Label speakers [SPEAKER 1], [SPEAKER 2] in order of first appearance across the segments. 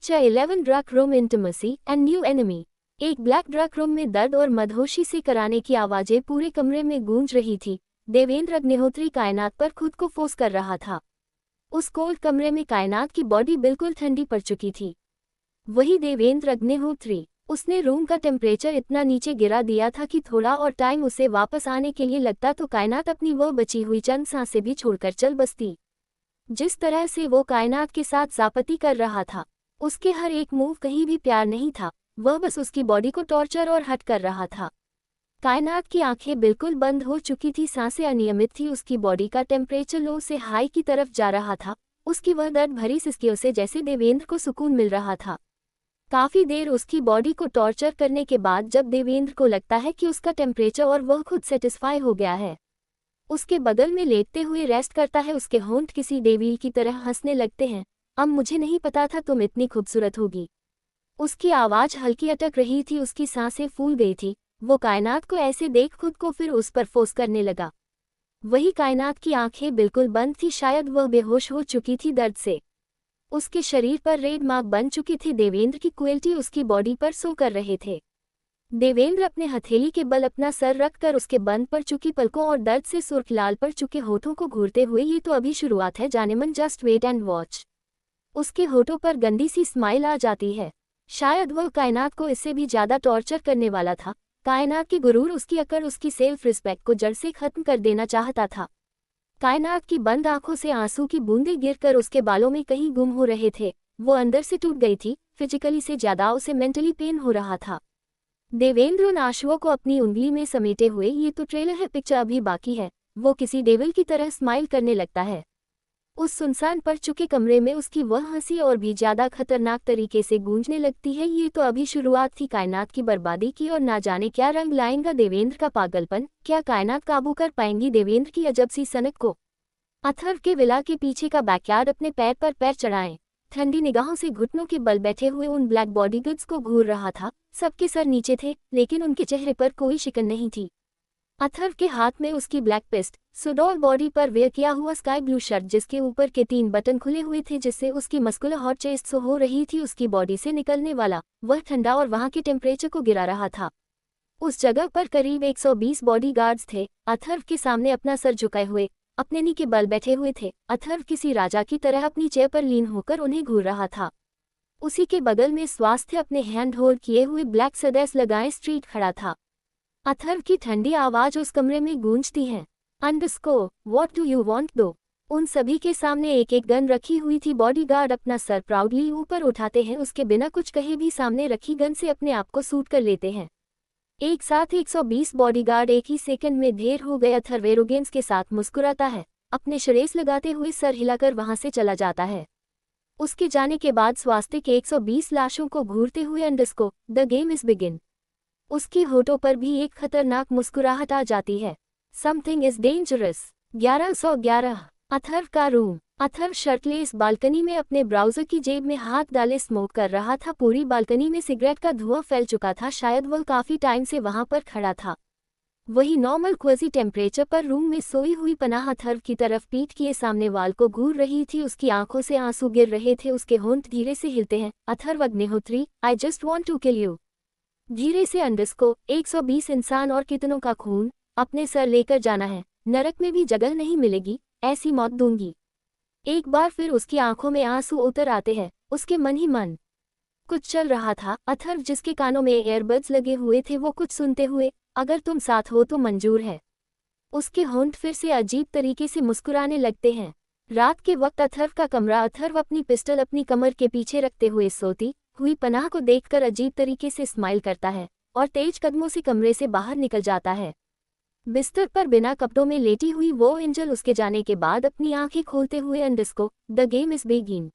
[SPEAKER 1] 11 dark room intimacy and new enemy. एक black dark room में दर्द और मदहोशी से कराने की आवाजें पूरे कमरे में गूंज रही थी। देवेंद्र अग्निहोत्री कायनात पर खुद को फोर्स कर रहा था। उस कोल्ड कमरे में कायनात की बॉडी बिल्कुल ठंडी पड़ चुकी थी। वही देवेंद्र अग्निहोत्री, उसने रूम का टेम्परेचर इतना नीचे गिरा दिया था कि थोड़ा और टाइम उसे वापस आने के लिए लगता तो कायनात अपनी वो बची हुई चंद सांसें भी छोड़कर चल बसती। जिस तरह से वो कायनात के साथ ज़्यादती कर रहा था, उसके हर एक मूव कहीं भी प्यार नहीं था, वह बस उसकी बॉडी को टॉर्चर और हट कर रहा था। कायनात की आंखें बिल्कुल बंद हो चुकी थी, सांसें अनियमित थी, उसकी बॉडी का टेम्परेचर लो से हाई की तरफ जा रहा था। उसकी वह दर्द भरी सिसकियों से जैसे देवेंद्र को सुकून मिल रहा था। काफ़ी देर उसकी बॉडी को टॉर्चर करने के बाद जब देवेंद्र को लगता है कि उसका टेम्परेचर और वह खुद सेटिस्फाई हो गया है, उसके बगल में लेटते हुए रेस्ट करता है। उसके होंठ किसी देवी की तरह हंसने लगते हैं। अब मुझे नहीं पता था तुम इतनी खूबसूरत होगी। उसकी आवाज़ हल्की अटक रही थी, उसकी सांसें फूल गई थी। वो कायनात को ऐसे देख खुद को फिर उस पर फोर्स करने लगा। वही कायनात की आंखें बिल्कुल बंद थी, शायद वह बेहोश हो चुकी थी दर्द से। उसके शरीर पर रेड मार्क बन चुकी थी। देवेंद्र की क्वेल्टी उसकी बॉडी पर सो कर रहे थे। देवेंद्र अपने हथेली के बल अपना सर रखकर उसके बंद पड़ चुकी पलकों और दर्द से सुर्ख लाल पड़ चुके होठों को घूरते हुए, ये तो अभी शुरुआत है जानेमन, जस्ट वेट एंड वॉच। उसके होठों पर गंदी सी स्माइल आ जाती है। शायद वह कायनात को इससे भी ज्यादा टॉर्चर करने वाला था। कायनात की गुरूर, उसकी अकड़, उसकी सेल्फ रिस्पेक्ट को जड़ से खत्म कर देना चाहता था। कायनात की बंद आंखों से आंसू की बूंदें गिरकर उसके बालों में कहीं गुम हो रहे थे। वो अंदर से टूट गई थी, फिजिकली से ज्यादा उसे मेंटली पेन हो रहा था। देवेंद्र उन आंसुओं को अपनी उंगली में समेटे हुए, ये तो ट्रेलर है, पिक्चर अभी बाकी है। वो किसी डेविल की तरह स्माइल करने लगता है। उस सुनसान पड़ चुके कमरे में उसकी वह हंसी और भी ज्यादा खतरनाक तरीके से गूंजने लगती है। ये तो अभी शुरुआत थी कायनात की बर्बादी की, और ना जाने क्या रंग लाएगा देवेंद्र का पागलपन। क्या कायनात काबू कर पाएंगी देवेंद्र की अजब सी सनक को? अथर्व के विला के पीछे का बैकयार्ड अपने पैर पर पैर चढ़ाएं, ठंडी निगाहों से घुटनों के बल बैठे हुए उन ब्लैक बॉडीगार्ड्स को घूर रहा था। सबके सर नीचे थे, लेकिन उनके चेहरे पर कोई शिकन नहीं थी। अथर्व के हाथ में उसकी ब्लैक पिस्ट, सुडोल बॉडी पर वेयर किया हुआ स्काई ब्लू शर्ट, जिसके ऊपर के 3 बटन खुले हुए थे, जिससे उसकी मस्कुलर हॉट चेस्ट शो हो रही थी। उसकी बॉडी से निकलने वाला वह ठंडा और वहां के टेम्परेचर को गिरा रहा था। उस जगह पर करीब 120 बॉडीगार्ड्स थे। अथर्व के सामने अपना सर झुकाए हुए, अपने नी के बल बैठे हुए थे। अथर्व किसी राजा की तरह अपनी चेयर पर लीन होकर उन्हें घूर रहा था। उसी के बगल में स्वास्थ्य अपने हैंड होल्ड किए हुए ब्लैक सदैस लगाए स्ट्रीट खड़ा था। अथर्व की ठंडी आवाज उस कमरे में गूंजती है। Underscore, what do you want दो? उन सभी के सामने एक एक गन रखी हुई थी। बॉडीगार्ड अपना सर प्राउडली ऊपर उठाते हैं, उसके बिना कुछ कहे भी सामने रखी गन से अपने आप को सूट कर लेते हैं। एक साथ 120 बॉडीगार्ड एक ही सेकंड में ढेर हो गए। अथर्व एरोगेंस के साथ मुस्कुराता है, अपने शरेस लगाते हुए सर हिलाकर वहां से चला जाता है। उसके जाने के बाद स्वास्थ्य के 120 लाशों को घूरते हुए underscore, the game is begin. उसकी होठों पर भी एक खतरनाक मुस्कुराहट आ जाती है। Something is dangerous. 1111। अथर्व का रूम। अथर्व शर्टलेस बालकनी में अपने ब्राउजर की जेब में हाथ डाले स्मोक कर रहा था। पूरी बालकनी में सिगरेट का धुआं फैल चुका था। शायद वह काफी टाइम से वहां पर खड़ा था। वही नॉर्मल क्वजी टेम्परेचर पर रूम में सोई हुई पनाह अथर्व की तरफ पीठ किए सामने वाल को घूर रही थी। उसकी आंखों से आंसू गिर रहे थे, उसके होंठ धीरे से हिलते हैं। Atharva Agnihotri, I just want to kill you. धीरे से अंडरस्कोर, 120 इंसान और कितनों का खून अपने सर लेकर जाना है। नरक में भी जगह नहीं मिलेगी, ऐसी मौत दूंगी। एक बार फिर उसकी आंखों में आंसू उतर आते हैं। उसके मन ही मन कुछ चल रहा था। अथर्व, जिसके कानों में एयरबड्स लगे हुए थे, वो कुछ सुनते हुए, अगर तुम साथ हो तो मंजूर है। उसके होंठ फिर से अजीब तरीके से मुस्कुराने लगते हैं। रात के वक्त अथर्व का कमरा। अथर्व अपनी पिस्टल अपनी कमर के पीछे रखते हुए सोती हुई पनाह को देखकर अजीब तरीके से स्माइल करता है और तेज कदमों से कमरे से बाहर निकल जाता है। बिस्तर पर बिना कपड़ों में लेटी हुई वो एंजल उसके जाने के बाद अपनी आंखें खोलते हुए underscore, the game is begin.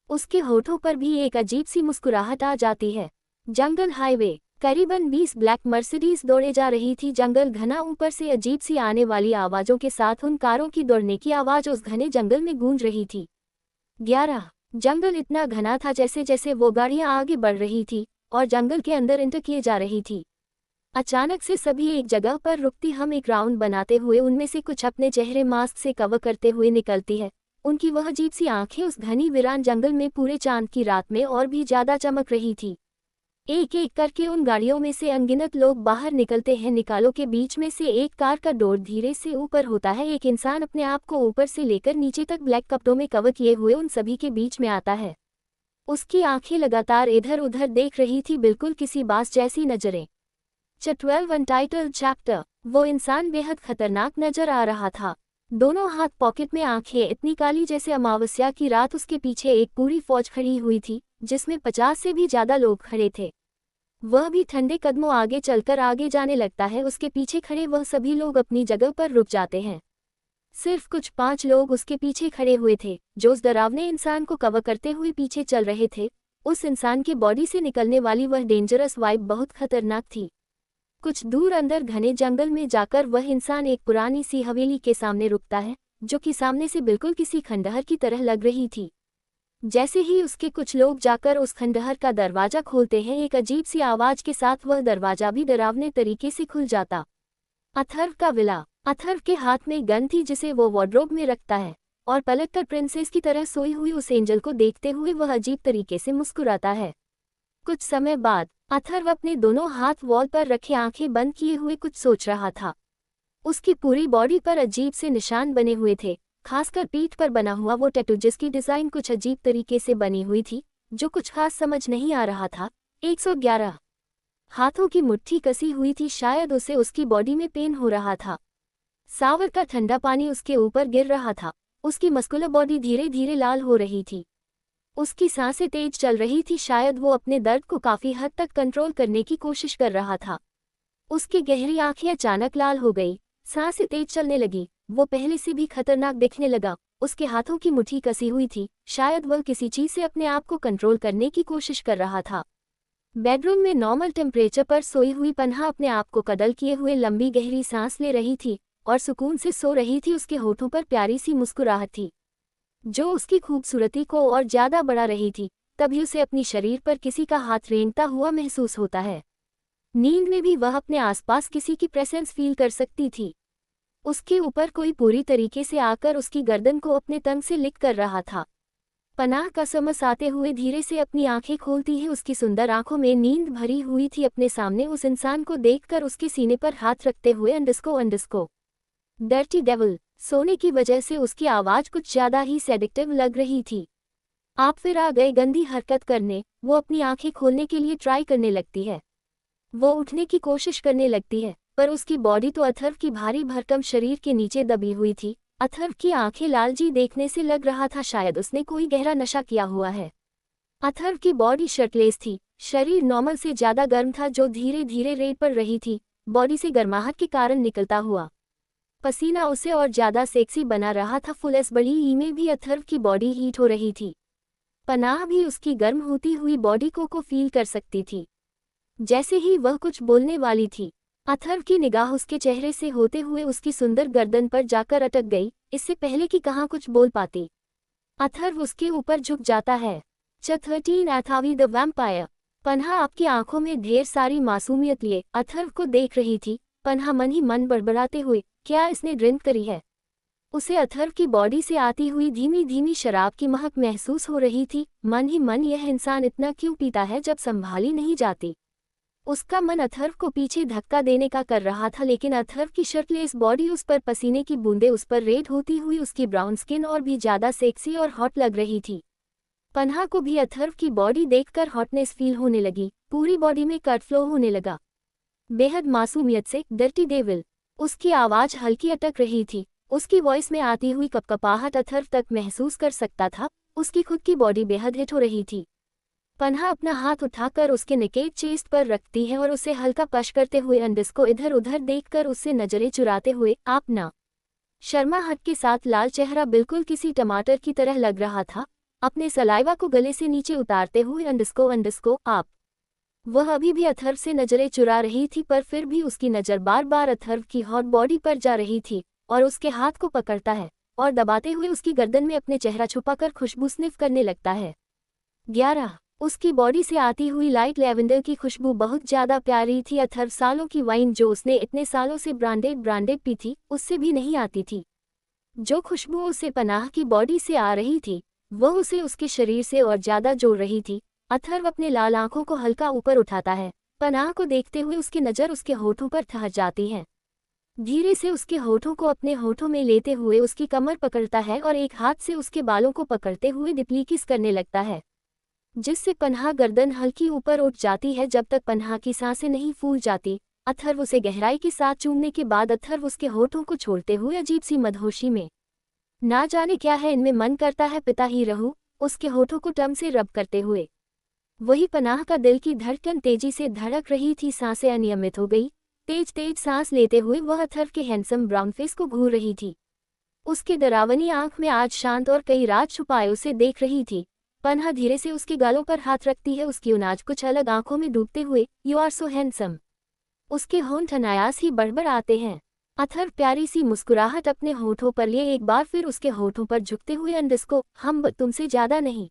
[SPEAKER 1] उसके होठों पर भी एक अजीब सी मुस्कुराहट आ जाती है। जंगल हाईवे। करीबन 20 ब्लैक मर्सिडीज दौड़े जा रही थी। जंगल घना, ऊपर से अजीब सी आने वाली आवाजों के साथ उन कारों की दौड़ने की आवाज उस घने जंगल में गूंज रही थी। 11। जंगल इतना घना था जैसे जैसे वो गाड़ियां आगे बढ़ रही थी और जंगल के अंदर एंटर किए जा रही थी। अचानक से सभी एक जगह पर रुकती, हम एक राउंड बनाते हुए, उनमें से कुछ अपने चेहरे मास्क से कवर करते हुए निकलती है। उनकी वह अजीब सी आंखें उस घनी वीरान जंगल में पूरे चांद की रात में और भी ज्यादा चमक रही थी। एक एक करके उन गाड़ियों में से अनगिनत लोग बाहर निकलते हैं। निकालों के बीच में से एक कार का डोर धीरे से ऊपर होता है। एक इंसान अपने आप को ऊपर से लेकर नीचे तक ब्लैक कपड़ों में कवर किए हुए उन सभी के बीच में आता है। उसकी आंखें लगातार इधर उधर देख रही थी, बिल्कुल किसी बास जैसी नजरें। 12 अनटाइटल्ड चैप्टर। वो इंसान बेहद खतरनाक नजर आ रहा था। दोनों हाथ पॉकेट में, आंखें इतनी काली जैसे अमावस्या की रात। उसके पीछे एक पूरी फौज खड़ी हुई थी जिसमें 50 से भी ज्यादा लोग खड़े थे। वह भी ठंडे कदमों आगे चलकर आगे जाने लगता है। उसके पीछे खड़े वह सभी लोग अपनी जगह पर रुक जाते हैं। सिर्फ कुछ 5 लोग उसके पीछे खड़े हुए थे जो उस डरावने इंसान को कवर करते हुए पीछे चल रहे थे। उस इंसान के बॉडी से निकलने वाली वह डेंजरस वाइब बहुत खतरनाक थी। कुछ दूर अंदर घने जंगल में जाकर वह इंसान एक पुरानी सी हवेली के सामने रुकता है जो कि सामने से बिल्कुल किसी खंडहर की तरह लग रही थी। जैसे ही उसके कुछ लोग जाकर उस खंडहर का दरवाजा खोलते हैं, एक अजीब सी आवाज के साथ वह दरवाजा भी डरावने तरीके से खुल जाता। अथर्व का विला। अथर्व के हाथ में गन थी जिसे वो वार्डरोब में रखता है और पलटकर प्रिंसेस की तरह सोई हुई उस एंजल को देखते हुए वह अजीब तरीके से मुस्कुराता है। कुछ समय बाद अथर्व अपने दोनों हाथ वॉल पर रखे आंखें बंद किए हुए कुछ सोच रहा था। उसकी पूरी बॉडी पर अजीब से निशान बने हुए थे, खासकर पीठ पर बना हुआ वो टैटू जिसकी डिजाइन कुछ अजीब तरीके से बनी हुई थी जो कुछ खास समझ नहीं आ रहा था। 111 हाथों की मुट्ठी कसी हुई थी, शायद उसे उसकी बॉडी में पेन हो रहा था। सावर का ठंडा पानी उसके ऊपर गिर रहा था। उसकी मस्कुलर बॉडी धीरे धीरे लाल हो रही थी। उसकी सांसें तेज चल रही थी, शायद वो अपने दर्द को काफी हद तक कंट्रोल करने की कोशिश कर रहा था। उसकी गहरी आंखें अचानक लाल हो गई, सांसें तेज चलने लगी। वो पहले से भी खतरनाक दिखने लगा। उसके हाथों की मुट्ठी कसी हुई थी, शायद वह किसी चीज से अपने आप को कंट्रोल करने की कोशिश कर रहा था। बेडरूम में नॉर्मल टेम्परेचर पर सोई हुई पन्हा अपने आप को कदल किए हुए लंबी गहरी सांस ले रही थी और सुकून से सो रही थी। उसके होठों पर प्यारी सी मुस्कुराहट थी जो उसकी खूबसूरती को और ज्यादा बढ़ा रही थी। तभी उसे अपनी शरीर पर किसी का हाथ रेंगता हुआ महसूस होता है। नींद में भी वह अपने आसपास किसी की प्रेजेंस फील कर सकती थी। उसके ऊपर कोई पूरी तरीके से आकर उसकी गर्दन को अपने तंग से लिक कर रहा था। पनाह का समस आते हुए धीरे से अपनी आंखें खोलती है। उसकी सुंदर आंखों में नींद भरी हुई थी। अपने सामने उस इंसान को देखकर उसके सीने पर हाथ रखते हुए अंडस्को डर्टी डेविल। सोने की वजह से उसकी आवाज कुछ ज्यादा ही सेडिक्टिव लग रही थी। आप फिर आ गए गंदी हरकत करने। वो अपनी आंखें खोलने के लिए ट्राई करने लगती है। वो उठने की कोशिश करने लगती है पर उसकी बॉडी तो अथर्व की भारी भरकम शरीर के नीचे दबी हुई थी। अथर्व की आंखें लालजी देखने से लग रहा था शायद उसने कोई गहरा नशा किया हुआ है। अथर्व की बॉडी शर्टलेस थी, शरीर नॉर्मल से ज्यादा गर्म था जो धीरे धीरे रेत पड़ रही थी। बॉडी से गर्माहट के कारण निकलता हुआ पसीना उसे और ज्यादा सेक्सी बना रहा था। फुल एस बड़ी ई में भी अथर्व की बॉडी हीट हो रही थी। पनाह भी उसकी गर्म होती हुई बॉडी को फील कर सकती थी। जैसे ही वह कुछ बोलने वाली थी, अथर्व की निगाह उसके चेहरे से होते हुए उसकी सुंदर गर्दन पर जाकर अटक गई, इससे पहले कि कहाँ कुछ बोल पाती। अथर्व उसके ऊपर झुक जाता है। 13 अथावी द वैम्पायर। पन्हा आपकी आंखों में ढेर सारी मासूमियत लिए अथर्व को देख रही थी। पन्हा मन ही मन बड़बड़ाते हुए, क्या इसने ड्रिंक करी है? उसे अथर्व की बॉडी से आती हुई धीमी धीमी शराब की महक महसूस हो रही थी। मन ही मन यह इंसान इतना क्यों पीता है जब संभाली नहीं जाती। उसका मन अथर्व को पीछे धक्का देने का कर रहा था, लेकिन अथर्व की शर्टलेस बॉडी, उस पर पसीने की बूंदें उस पर रेड होती हुई उसकी ब्राउन स्किन और भी ज्यादा सेक्सी और हॉट लग रही थी। पन्हा को भी अथर्व की बॉडी देखकर हॉटनेस फील होने लगी। पूरी बॉडी में कट फ्लो होने लगा। बेहद मासूमियत से डर्टी डेविल। उसकी आवाज हल्की अटक रही थी। उसकी वॉइस में आती हुई कपकपाहट अथर्व तक महसूस कर सकता था। उसकी खुद की बॉडी बेहद हिट हो रही थी। पन्हा अपना हाथ उठाकर उसके नेकेड चेस्ट पर रखती है और उसे हल्का पश करते हुए अंडस को इधर उधर देखकर उससे नजरें चुराते हुए, आप ना। शर्माहट के साथ लाल चेहरा बिल्कुल किसी टमाटर की तरह लग रहा था। अपने सलाइवा को गले से नीचे उतारते हुए अंडस को आप। वह अभी भी अथर्व से नजरें चुरा रही थी पर फिर भी उसकी नजर बार बार अथर्व की हॉट बॉडी पर जा रही थी और उसके हाथ को पकड़ता है और दबाते हुए उसकी गर्दन में अपने चेहरा छुपाकर खुशबू स्निफ करने लगता है। 11 उसकी बॉडी से आती हुई लाइट लैवेंडर की खुशबू बहुत ज्यादा प्यारी थी। अथर्व सालों की वाइन जो उसने इतने सालों से ब्रांडेड पी थी उससे भी नहीं आती थी। जो खुशबू उसे पनाह की बॉडी से आ रही थी वह उसे उसके शरीर से और ज्यादा जोड़ रही थी। अथर्व अपने लाल आंखों को हल्का ऊपर उठाता है। पनाह को देखते हुए उसकी नज़र उसके होठों पर ठहर जाती है। धीरे से उसके होठों को अपने होठों में लेते हुए उसकी कमर पकड़ता है और एक हाथ से उसके बालों को पकड़ते हुए डीपली किस करने लगता है, जिससे पनाह गर्दन हल्की ऊपर उठ जाती है। जब तक पनाह की सांसें नहीं फूल जाती, अथर्व उसे गहराई के साथ चूमने के बाद अथर्व उसके होठों को छोड़ते हुए अजीब सी मदहोशी में, ना जाने क्या है इनमें, मन करता है पिता ही रहूं, उसके होठों को टम से रब करते हुए। वही पनाह का दिल की धड़कन तेजी से धड़क रही थी, सांसें अनियमित हो गई। तेज तेज सांस लेते हुए वह अथर्व के हैंडसम ब्राउन फेस को घूर रही थी। उसके डरावनी आंख में आज शांत और कई राज छुपाए उसे देख रही थी। पनाह धीरे से उसके गालों पर हाथ रखती है, उसकी उनाज कुछ अलग आंखों में डूबते हुए, यू आर सो हैंडसम। उसके होंठ अनायास ही बड़बड़ आते हैं। अथर्व प्यारी सी मुस्कुराहट अपने होठों पर लिए एक बार फिर उसके होठों पर झुकते हुए, अंडस्को हम तुमसे ज्यादा नहीं।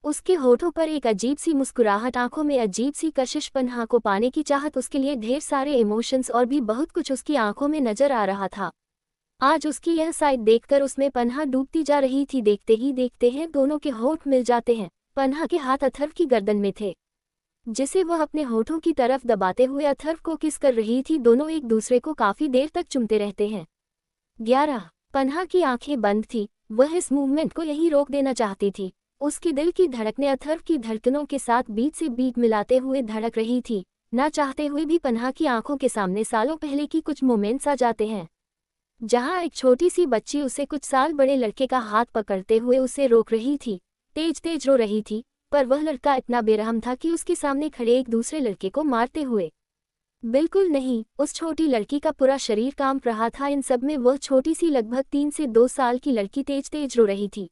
[SPEAKER 1] उसके होठों पर एक अजीब सी मुस्कुराहट, आंखों में अजीब सी कशिश, पनाह को पाने की चाहत, उसके लिए ढेर सारे इमोशंस और भी बहुत कुछ उसकी आंखों में नजर आ रहा था। आज उसकी यह साइड देखकर उसमें पनाह डूबती जा रही थी। देखते ही देखते हैं दोनों के होठ मिल जाते हैं। पनाह के हाथ अथर्व की गर्दन में थे, जिसे वह अपने होठों की तरफ दबाते हुए अथर्व को किस कर रही थी। दोनों एक दूसरे को काफी देर तक चुमते रहते हैं। 11 पनाह की आंखें बंद थी, वह इस मूवमेंट को यहीं रोक देना चाहती थी। उसकी दिल की धड़कनें अथर्व की धड़कनों के साथ बीट से बीट मिलाते हुए धड़क रही थी। ना चाहते हुए भी पनाह की आंखों के सामने सालों पहले की कुछ मोमेंट्स आ जाते हैं, जहां एक छोटी सी बच्ची उसे कुछ साल बड़े लड़के का हाथ पकड़ते हुए उसे रोक रही थी, तेज तेज रो रही थी, पर वह लड़का इतना बेरहम था कि उसके सामने खड़े एक दूसरे लड़के को मारते हुए। बिल्कुल नहीं, उस छोटी लड़की का पूरा शरीर कांप रहा था। इन सब में वह छोटी सी लगभग 3 से 2 साल की लड़की तेज तेज रो रही थी।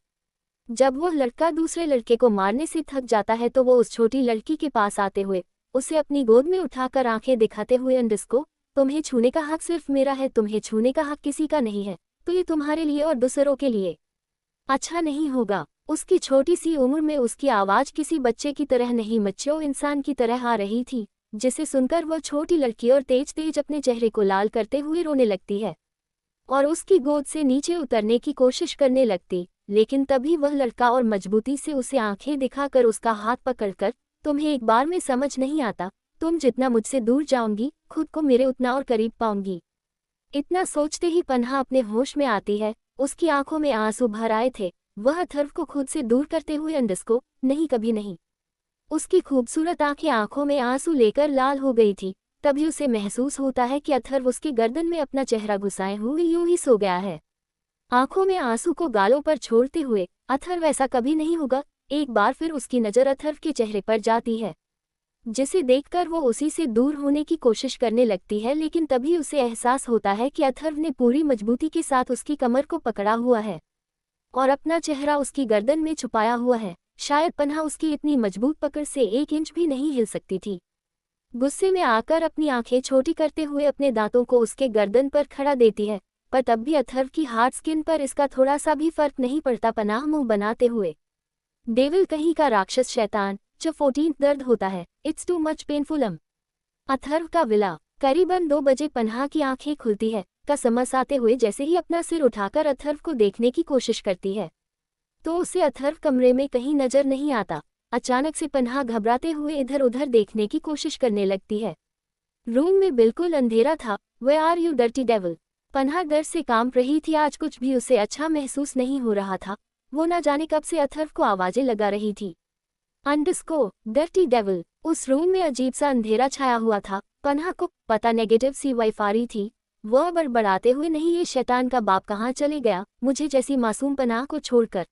[SPEAKER 1] जब वह लड़का दूसरे लड़के को मारने से थक जाता है तो वो उस छोटी लड़की के पास आते हुए उसे अपनी गोद में उठाकर आंखें दिखाते हुए, अंडस्को तुम्हें छूने का हक सिर्फ मेरा है, तुम्हें छूने का हक किसी का नहीं है, तो ये तुम्हारे लिए और दूसरों के लिए अच्छा नहीं होगा। उसकी छोटी सी उम्र में उसकी आवाज किसी बच्चे की तरह नहीं, मैच्योर इंसान की तरह आ रही थी, जिसे सुनकर वह छोटी लड़की और तेज तेज अपने चेहरे को लाल करते हुए रोने लगती है और उसकी गोद से नीचे उतरने की कोशिश करने लगती। लेकिन तभी वह लड़का और मजबूती से उसे आंखें दिखाकर उसका हाथ पकड़कर, तुम्हें एक बार में समझ नहीं आता, तुम जितना मुझसे दूर जाऊंगी खुद को मेरे उतना और करीब पाऊंगी। इतना सोचते ही पनाह अपने होश में आती है। उसकी आंखों में आंसू भर आए थे। वह अथर्व को खुद से दूर करते हुए, अंडस्को नहीं, कभी नहीं। उसकी खूबसूरत आंखें आंखों में आंसू लेकर लाल हो गई थी। तभी उसे महसूस होता है कि अथर्व उसके गर्दन में अपना चेहरा घुसाए हुए यूं ही सो गया है, आंखों में आंसू को गालों पर छोड़ते हुए। अथर्व ऐसा कभी नहीं होगा। एक बार फिर उसकी नज़र अथर्व के चेहरे पर जाती है, जिसे देखकर वो उसी से दूर होने की कोशिश करने लगती है। लेकिन तभी उसे एहसास होता है कि अथर्व ने पूरी मजबूती के साथ उसकी कमर को पकड़ा हुआ है और अपना चेहरा उसकी गर्दन में छुपाया हुआ है। शायद पनाह उसकी इतनी मजबूत पकड़ से 1 इंच भी नहीं हिल सकती थी। गुस्से में आकर अपनी आंखें छोटी करते हुए अपने दांतों को उसके गर्दन पर खड़ा देती है, पर तब भी अथर्व की हार्ड स्किन पर इसका थोड़ा सा भी फर्क नहीं पड़ता। पनाह मुंह बनाते हुए, डेविल कहीं का राक्षस शैतान, 14 दर्द होता है, it's too much painful. Atharva का विला। करीबन 2 बजे पनाह की आंखें खुलती है, कसमस आते हुए जैसे ही अपना सिर उठाकर अथर्व को देखने की कोशिश करती है तो उसे अथर्व कमरे में कहीं नजर नहीं आता। अचानक से पनाह घबराते हुए इधर उधर देखने की कोशिश करने लगती है। रूम में बिल्कुल अंधेरा था। Where are you dirty devil. पनाह डर से कांप रही थी। आज कुछ भी उसे अच्छा महसूस नहीं हो रहा था। वो न जाने कब से अथर्व को आवाजें लगा रही थी, अंडस्को डर्टी डेविल। उस रूम में अजीब सा अंधेरा छाया हुआ था। पनाह को पता नेगेटिव सी वाइफ आ रही थी। वह बड़बड़ाते हुए, नहीं, ये शैतान का बाप कहाँ चले गया मुझे जैसी मासूम पनाह को छोड़कर।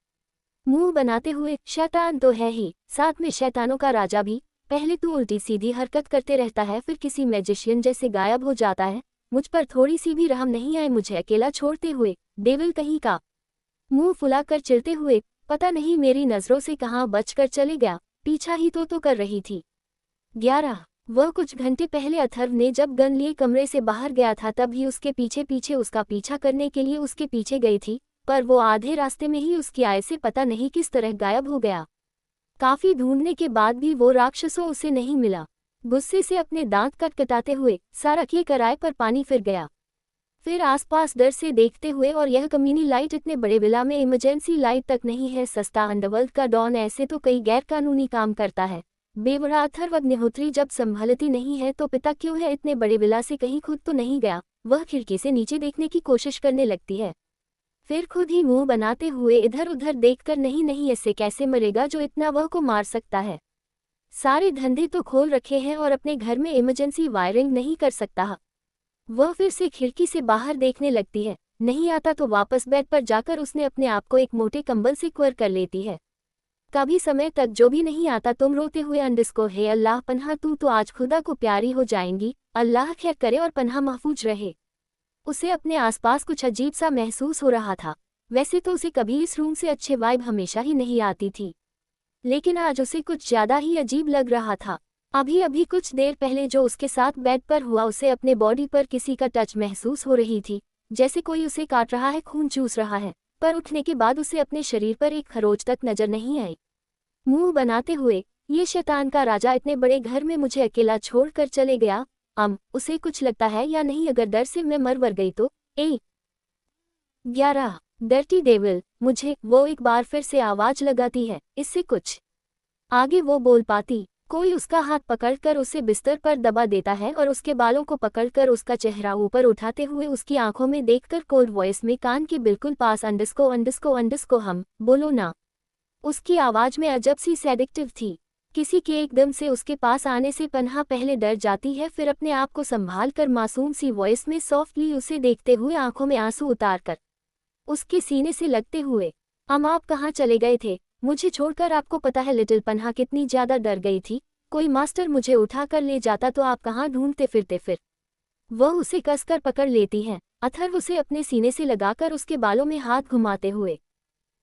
[SPEAKER 1] मुंह बनाते हुए, शैतान तो है ही, साथ में शैतानों का राजा भी। पहले तू उल्टी सीधी हरकत करते रहता है, फिर किसी मैजिशियन जैसे गायब हो जाता है। मुझ पर थोड़ी सी भी रहम नहीं आए मुझे अकेला छोड़ते हुए, डेविल कहीं का। मुंह फुलाकर चिढ़ते हुए, पता नहीं मेरी नजरों से कहाँ बचकर चले गया, पीछा ही तो कर रही थी। 11 वह कुछ घंटे पहले अथर्व ने जब गन लिए कमरे से बाहर गया था तब ही उसके पीछे पीछे उसका पीछा करने के लिए उसके पीछे गई थी, पर वो आधे रास्ते में ही उसकी आय से पता नहीं किस तरह गायब हो गया। काफी ढूंढने के बाद भी वो राक्षसों उसे नहीं मिला। गुस्से से अपने दांत कटकटाते हुए, सारा के कराए पर पानी फिर गया। फिर आसपास डर से देखते हुए, और यह कम्युनी लाइट इतने बड़े विला में इमरजेंसी लाइट तक नहीं है। सस्ता अंडरवर्ल्ड का डॉन ऐसे तो कई गैरकानूनी काम करता है। बेवड़ा अथर्व अग्निहोत्री जब संभलती नहीं है तो पिता क्यों है इतने बड़े विला से कहीं खुद तो नहीं गया। वह खिड़की से नीचे देखने की कोशिश करने लगती है, फिर खुद ही मुंह बनाते हुए इधर उधर देखकर, नहीं नहीं ऐसे कैसे मरेगा जो इतना वह को मार सकता है। सारे धंधे तो खोल रखे हैं और अपने घर में इमरजेंसी वायरिंग नहीं कर सकता। वह फिर से खिड़की से बाहर देखने लगती है। नहीं आता तो वापस बेड पर जाकर उसने अपने आप को एक मोटे कंबल से कवर कर लेती है। कभी समय तक जो भी नहीं आता तुम रोते हुए अंडस्को, हे अल्लाह पन्हा तू तो आज खुदा को प्यारी हो जाएंगी। अल्लाह खैर करे और पन्हा महफूज रहे। उसे अपने आसपास कुछ अजीब सा महसूस हो रहा था। वैसे तो उसे कभी इस रूम से अच्छे वाइब हमेशा ही नहीं आती थी, लेकिन आज उसे कुछ ज्यादा ही अजीब लग रहा था। अभी अभी कुछ देर पहले जो उसके साथ बेड पर हुआ, उसे अपने बॉडी पर किसी का टच महसूस हो रही थी, जैसे कोई उसे काट रहा है, खून चूस रहा है। पर उठने के बाद उसे अपने शरीर पर एक खरोच तक नजर नहीं आई। मुंह बनाते हुए, ये शैतान का राजा इतने बड़े घर में मुझे अकेला छोड़कर चले गया। उसे कुछ लगता है या नहीं, अगर डर से मैं मर गई तो। 11 डर्टी डेविल, मुझे, वो एक बार फिर से आवाज लगाती है। इससे कुछ आगे वो बोल पाती, कोई उसका हाथ पकड़कर उसे बिस्तर पर दबा देता है और उसके बालों को पकड़कर उसका चेहरा ऊपर उठाते हुए उसकी आंखों में देखकर कोल्ड वॉइस में कान के बिल्कुल पास, अंडस्को अंडस्को अंडस्को, हम बोलो ना। उसकी आवाज में अजब सी सेडिक्टिव थी। किसी के एकदम से उसके पास आने से पन्हा पहले डर जाती है, फिर अपने आप को संभाल कर मासूम सी वॉइस में सॉफ्टली उसे देखते हुए आंखों में आंसू उतारकर उसके सीने से लगते हुए, आप कहाँ चले गए थे मुझे छोड़कर? आपको पता है लिटिल पन्हा कितनी ज्यादा डर गई थी। कोई मास्टर मुझे उठाकर ले जाता तो आप कहाँ ढूंढते फिरते। फिर वह उसे कसकर पकड़ लेती है। अथर्व उसे अपने सीने से लगाकर उसके बालों में हाथ घुमाते हुए,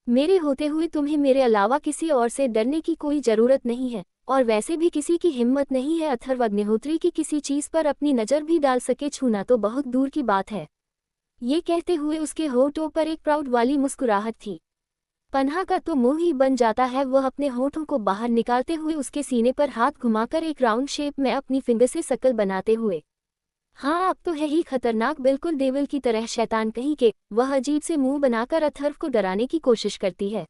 [SPEAKER 1] मेरे होते हुए तुम्हें मेरे अलावा किसी और से डरने की कोई जरूरत नहीं है, और वैसे भी किसी की हिम्मत नहीं है अथर्व अग्निहोत्री की किसी चीज पर अपनी नजर भी डाल सके, छूना तो बहुत दूर की बात है। ये कहते हुए उसके होठों पर एक प्राउड वाली मुस्कुराहट थी। पन्हा का तो मुंह ही बन जाता है। वह अपने होठों को बाहर निकालते हुए उसके सीने पर हाथ घुमाकर एक राउंड शेप में अपनी फिंगर से शक्ल बनाते हुए, हाँ अब तो है ही खतरनाक, बिल्कुल डेविल की तरह, शैतान कहीं के। वह अजीब से मुंह बनाकर अथर्व को डराने की कोशिश करती है,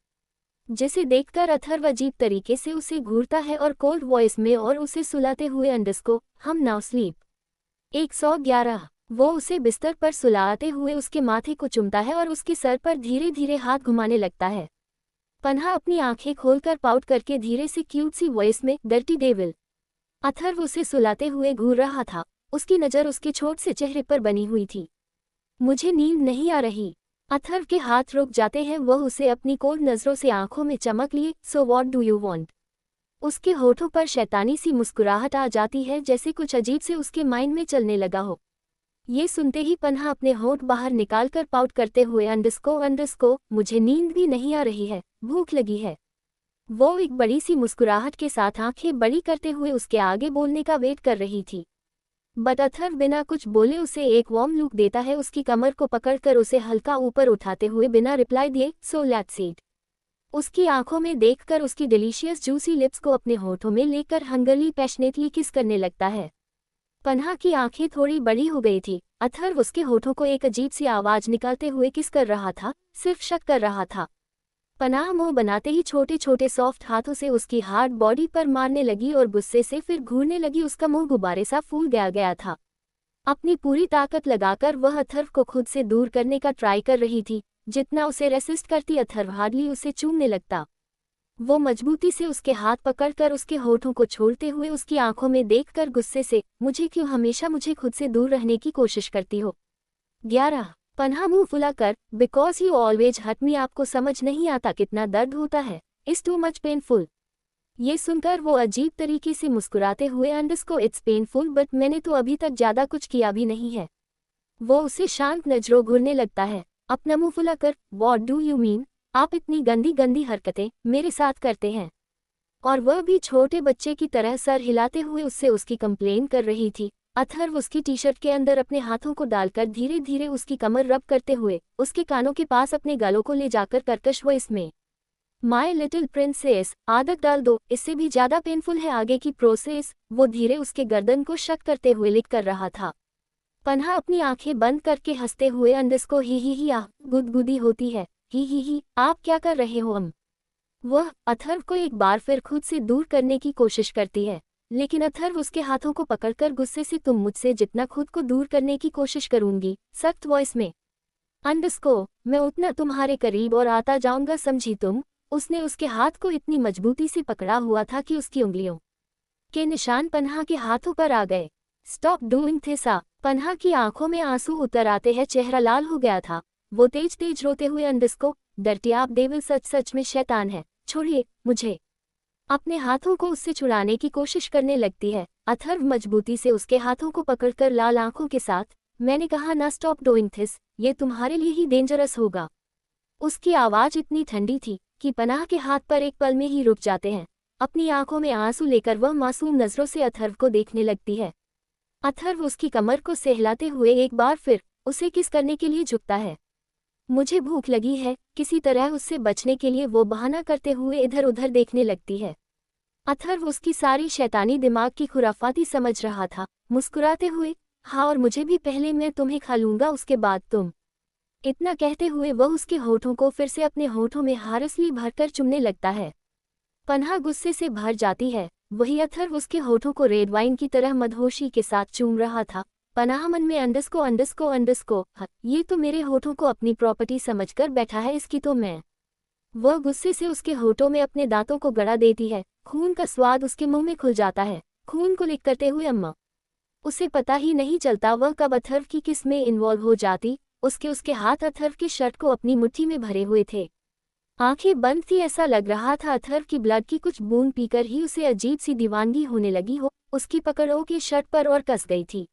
[SPEAKER 1] जिसे देखकर अथर्व अजीब तरीके से उसे घूरता है और कोल्ड वॉइस में और उसे सुलाते हुए, अंडस्को हम नाउ स्लीप। 111 वो उसे बिस्तर पर सुलाते हुए उसके माथे को चूमता है और उसके सर पर धीरे धीरे हाथ घुमाने लगता है। पन्हा अपनी आंखें खोलकर पाउट करके धीरे से क्यूट सी वॉइस में, डर्टी डेविल। अथर्व उसे सुलाते हुए घूर रहा था। उसकी नज़र उसके छोट से चेहरे पर बनी हुई थी। मुझे नींद नहीं आ रही। अथर्व के हाथ रुक जाते हैं। वह उसे अपनी कोल्ड नज़रों से आंखों में चमक लिए, so what do you want. उसके होठों पर शैतानी सी मुस्कुराहट आ जाती है, जैसे कुछ अजीब से उसके माइंड में चलने लगा हो। ये सुनते ही पन्हा अपने होठ बाहर निकालकर पाउट करते हुए, अंडस्को मुझे नींद भी नहीं आ रही है, भूख लगी है। वो एक बड़ी सी मुस्कुराहट के साथ आंखें बड़ी करते हुए उसके आगे बोलने का वेट कर रही थी, बट अथर्व बिना कुछ बोले उसे एक वार्म लुक देता है, उसकी कमर को पकड़कर उसे हल्का ऊपर उठाते हुए बिना रिप्लाई दिए, सो लेट्स ईट। उसकी आंखों में देखकर उसकी डिलीशियस जूसी लिप्स को अपने होठों में लेकर हंगरली पैशनेटली किस करने लगता है। पन्हा की आंखें थोड़ी बड़ी हो गई थी। अथर्व उसके होठों को एक अजीब सी आवाज निकालते हुए किस कर रहा था, सिर्फ शक कर रहा था। पन्हा मुंह बनाते ही छोटे छोटे सॉफ्ट हाथों से उसकी हार्ड बॉडी पर मारने लगी और गुस्से से फिर घूरने लगी। उसका मुंह गुब्बारे सा फूल गया था। अपनी पूरी ताकत लगाकर वह अथर्व को खुद से दूर करने का ट्राई कर रही थी। जितना उसे रेसिस्ट करती अथर्व हार्डली उसे चूमने लगता। वो मजबूती से उसके हाथ पकड़कर उसके होठों को छोड़ते हुए उसकी आंखों में देखकर गुस्से से, मुझे क्यों हमेशा मुझे खुद से दूर रहने की कोशिश करती हो। 11 पन्हा मुंह फुलाकर, because you always hurt me. आपको समझ नहीं आता कितना दर्द होता है, इट्स टू मच पेनफुल। ये सुनकर वो अजीब तरीके से मुस्कुराते हुए, अंडस्को इट्स पेनफुल बट मैंने तो अभी तक ज्यादा कुछ किया भी नहीं है। वो उसे शांत नजरों घूरने लगता है, अपना मुंह फुलाकर, व्हाट डू यू मीन। आप इतनी गंदी गंदी हरकतें मेरे साथ करते हैं। और वह भी छोटे बच्चे की तरह सर हिलाते हुए उससे उसकी कंप्लेन कर रही थी। अथर्व उसकी टी शर्ट के अंदर अपने हाथों को डालकर धीरे धीरे उसकी कमर रब करते हुए उसके कानों के पास अपने गालों को ले जाकर कर्कश वॉइस में, माय लिटिल प्रिंसेस, आदत डाल दो, इससे भी ज्यादा पेनफुल है आगे की प्रोसेस। वो धीरे उसके गर्दन को शक करते हुए लिख कर रहा था। पन्हा अपनी आंखें बंद करके हंसते हुए अंडस को ही आह गुदगुदी होती है। ही आप क्या कर रहे हो वह अथर्व को एक बार फिर खुद से दूर करने की कोशिश करती है, लेकिन अथर्व उसके हाथों को पकड़कर गुस्से से तुम मुझसे जितना खुद को दूर करने की कोशिश करूंगी, सख्त वॉइस में। अंडस्को मैं उतना तुम्हारे करीब और आता जाऊंगा, समझी तुम। उसने उसके हाथ को इतनी मजबूती से पकड़ा हुआ था कि उसकी उंगलियों के निशान पन्हा के हाथों पर आ गए। Stop doing this. पन्हा की आंखों में आंसू उतर आते हैं, चेहरा लाल हो गया था। वो तेज तेज रोते हुए अंडस्को डरती आप डेविल सच में शैतान है, छोड़िए मुझे। अपने हाथों को उससे छुड़ाने की कोशिश करने लगती है। अथर्व मजबूती से उसके हाथों को पकड़कर लाल आंखों के साथ, मैंने कहा ना स्टॉप डूइंग दिस, ये तुम्हारे लिए ही डेंजरस होगा। उसकी आवाज इतनी ठंडी थी कि पनाह के हाथ पर एक पल में ही रुक जाते हैं। अपनी आंखों में आंसू लेकर वह मासूम नजरों से अथर्व को देखने लगती है। अथर्व उसकी कमर को सहलाते हुए एक बार फिर उसे किस करने के लिए झुकता है। मुझे भूख लगी है, किसी तरह उससे बचने के लिए वो बहाना करते हुए इधर उधर देखने लगती है। अथर्व उसकी सारी शैतानी दिमाग की खुराफाती समझ रहा था, मुस्कुराते हुए, हाँ और मुझे भी, पहले मैं तुम्हें खा लूंगा उसके बाद तुम। इतना कहते हुए वह उसके होठों को फिर से अपने होठों में हारसली भरकर चुमने लगता है। पन्हा गुस्से से भर जाती है, वही अथर्व उसके होठों को रेड वाइन की तरह मदहोशी के साथ चूम रहा था। पनाह मन में अंडस्को ये तो मेरे होठों को अपनी प्रॉपर्टी समझकर बैठा है, इसकी तो मैं। वह गुस्से से उसके होठों में अपने दांतों को गड़ा देती है। खून का स्वाद उसके मुंह में खुल जाता है। खून को लिक करते हुए अम्मा। उसे पता ही नहीं चलता वह कब अथर्व की किस में इन्वॉल्व हो जाती। उसके हाथ अथर्व की शर्ट को अपनी मुट्ठी में भरे हुए थे। आंखें बंद थी, ऐसा लग रहा था अथर्व की ब्लड की कुछ बूंद पीकर ही उसे अजीब सी दीवानगी होने लगी हो। उसकी पकड़ उसकी शर्ट पर और कस गई थी।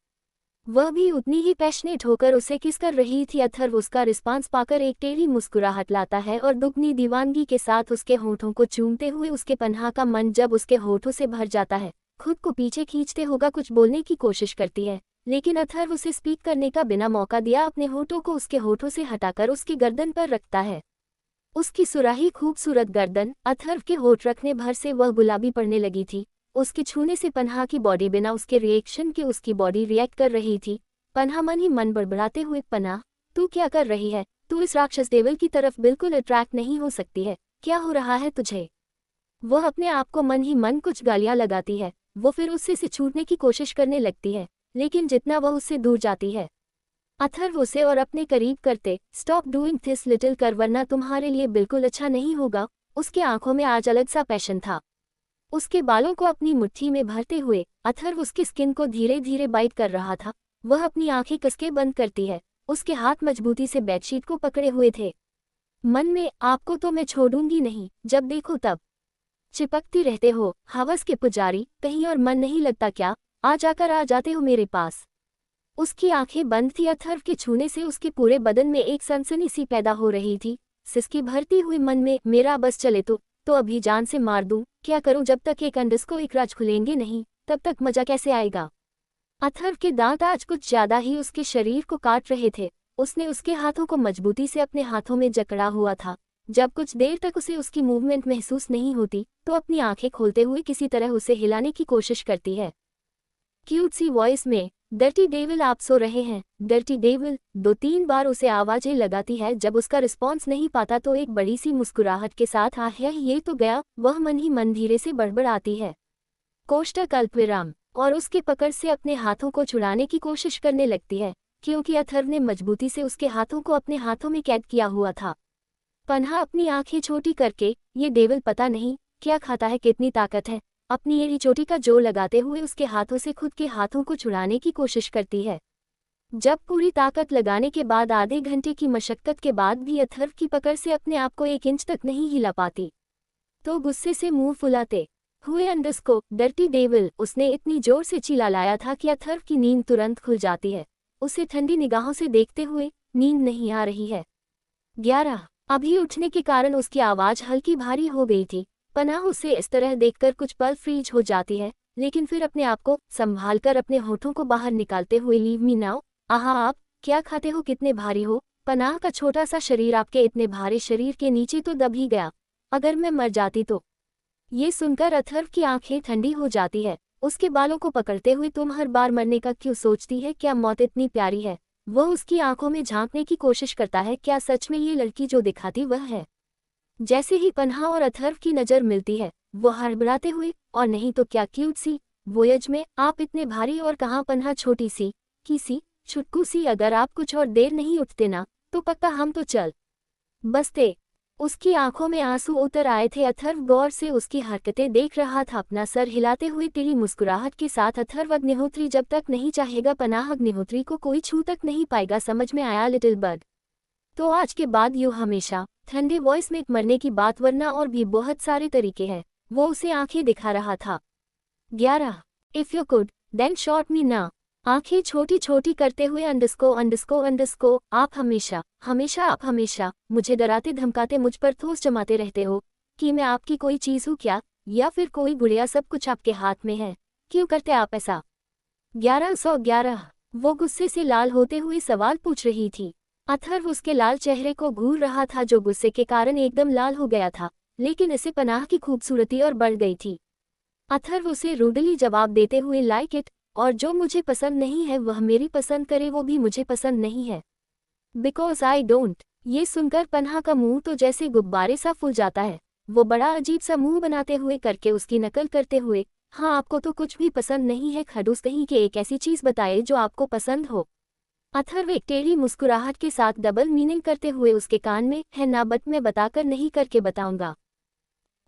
[SPEAKER 1] वह भी उतनी ही पैशनेट होकर उसे किस कर रही थी। अथर्व उसका रिस्पांस पाकर एक टेढ़ी मुस्कुराहट लाता है और दुगनी दीवानगी के साथ उसके होठों को चूमते हुए उसके पन्हा का मन जब उसके होठों से भर जाता है, खुद को पीछे खींचते होगा कुछ बोलने की कोशिश करती है, लेकिन अथर्व उसे स्पीक करने का बिना मौका दिया अपने होठों को उसके होठों से हटाकर उसकी गर्दन पर रखता है। उसकी सुराही खूबसूरत गर्दन, अथर्व के होठ रखने भर से वह गुलाबी पड़ने लगी थी। उसके छूने से पन्हा की बॉडी बिना उसके रिएक्शन के उसकी बॉडी रिएक्ट कर रही थी। पन्हा मन ही मन बड़बड़ाते हुए, पन्हा तू क्या कर रही है? तू इस राक्षस डेविल की तरफ बिल्कुल अट्रैक्ट नहीं हो सकती है, क्या हो रहा है तुझे? वह अपने आप को मन ही मन कुछ गालियां लगाती है। वो फिर उससे से छूटने की कोशिश करने लगती है, लेकिन जितना वह उससे दूर जाती है अथर्व उसे और अपने करीब करते, स्टॉप डूइंग दिस लिटिल कर, वरना तुम्हारे लिए बिल्कुल अच्छा नहीं होगा। उसकी आंखों में आज अलग सा पैशन था। उसके बालों को अपनी मुट्ठी में भरते हुए अथर्व उसकी स्किन को धीरे धीरे बाइट कर रहा था। वह अपनी आंखें कसके बंद करती है। उसके हाथ मजबूती से बेडशीट को पकड़े हुए थे। मन में, आपको तो मैं छोड़ूंगी नहीं, जब देखो तब चिपकती रहते हो, हवस के पुजारी, कहीं और मन नहीं लगता क्या? आ जाते हो मेरे पास। उसकी आंखें बंद थी। अथर्व के छूने से उसके पूरे बदन में एक सनसनी सी पैदा हो रही थी। सिसकी भरती हुई मन में, मेरा बस चले तो अभी जान से मार दूं। क्या करूं? जब तक एक अंडस्को एक राज खुलेंगे नहीं, तब तक मजा कैसे आएगा? अथर्व के दांत आज कुछ ज्यादा ही उसके शरीर को काट रहे थे। उसने उसके हाथों को मजबूती से अपने हाथों में जकड़ा हुआ था। जब कुछ देर तक उसे उसकी मूवमेंट महसूस नहीं होती, तो अपनी आंखें खोलते हुए किसी तरह उसे हिलाने की कोशिश करती है। क्यूट सी वॉइस में, डर्टी डेविल आप सो रहे हैं? डर्टी डेविल 2-3 बार उसे आवाजें लगाती है। जब उसका रिस्पॉन्स नहीं पाता तो एक बड़ी सी मुस्कुराहट के साथ, ये तो गया। वह मन ही मन धीरे से बड़बड़ाती है, कोष्ठक अल्पविराम, और उसके पकड़ से अपने हाथों को छुड़ाने की कोशिश करने लगती है, क्योंकि अथर्व ने मजबूती से उसके हाथों को अपने हाथों में कैद किया हुआ था। पन्हा अपनी आंखें छोटी करके, ये डेविल पता नहीं क्या खाता है, कितनी ताकत है, अपनी एड़ी चोटी का जोर लगाते हुए उसके हाथों से खुद के हाथों को छुड़ाने की कोशिश करती है। जब पूरी ताकत लगाने के बाद आधे घंटे की मशक्कत के बाद भी अथर्व की पकड़ से अपने आप को 1 इंच तक नहीं हिला पाती, तो गुस्से से मुंह फुलाते हुए अंडस्को डर्टी डेविल, उसने इतनी जोर से चिल्लाया था कि अथर्व की नींद तुरंत खुल जाती है। उसे ठंडी निगाहों से देखते हुए, नींद नहीं आ रही है। 11 अभी उठने के कारण उसकी आवाज हल्की भारी हो गई थी। पनाह उसे इस तरह देखकर कुछ पल फ्रीज हो जाती है, लेकिन फिर अपने आप को संभालकर अपने होठों को बाहर निकालते हुए, लीव मी नाउ। आहा, आप क्या खाते हो? कितने भारी हो? पनाह का छोटा सा शरीर आपके इतने भारी शरीर के नीचे तो दब ही गया। अगर मैं मर जाती तो? ये सुनकर अथर्व की आंखें ठंडी हो जाती है। उसके बालों को पकड़ते हुए, तुम हर बार मरने का क्यों सोचती है? क्या मौत इतनी प्यारी है? वह उसकी आंखों में झांकने की कोशिश करता है। क्या सच में ये लड़की जो दिखाती वह है? जैसे ही पन्हा और अथर्व की नज़र मिलती है, वो हड़बड़ाते हुए, और नहीं तो क्या क्यूट सी वोयज में आप इतने भारी, और कहाँ पन्हा छोटी सी किसी छुटकू सी। अगर आप कुछ और देर नहीं उठते ना, तो पक्का हम तो चल बसते। उसकी आंखों में आंसू उतर आए थे। अथर्व गौर से उसकी हरकतें देख रहा था, अपना सर हिलाते हुए तेरी मुस्कुराहट के साथ। अथर्व अग्निहोत्री जब तक नहीं चाहेगा, पनाह अग्निहोत्री को कोई छू तक नहीं पाएगा। समझ में आया लिटिल बर्ड? तो आज के बाद यूँ हमेशा ठंडे वॉइस में मरने की बात, वरना और भी बहुत सारे तरीके हैं। वो उसे आंखें दिखा रहा था। 11 if you could then shot me ना। आंखें छोटी छोटी करते हुए अंडरस्को आप हमेशा आप हमेशा मुझे डराते धमकाते, मुझ पर ठोस जमाते रहते हो कि मैं आपकी कोई चीज़ हूँ क्या, या फिर कोई गुड़िया? सब कुछ आपके हाथ में है, क्यों करते आप ऐसा? 1111 वो गुस्से से लाल होते हुए सवाल पूछ रही थी। अथर्व उसके लाल चेहरे को घूर रहा था, जो गुस्से के कारण एकदम लाल हो गया था, लेकिन इसे पनाह की खूबसूरती और बढ़ गई थी। अथर्व उसे रूडली जवाब देते हुए, लाइक इट, और जो मुझे पसंद नहीं है वह मेरी पसंद करे, वो भी मुझे पसंद नहीं है, बिकॉज आई डोंट। ये सुनकर पन्हा का मुंह तो जैसे गुब्बारे सा फूल जाता है। वो बड़ा अजीब सा मुंह बनाते हुए करके उसकी नकल करते हुए, हाँ आपको तो कुछ भी पसंद नहीं है, खड़ूस कहीं के, एक ऐसी चीज़ बताइए जो आपको पसंद हो। अथर्व एक टेढ़ी मुस्कुराहट के साथ डबल मीनिंग करते हुए उसके कान में, है ना, बट मैं बताकर नहीं करके बताऊंगा।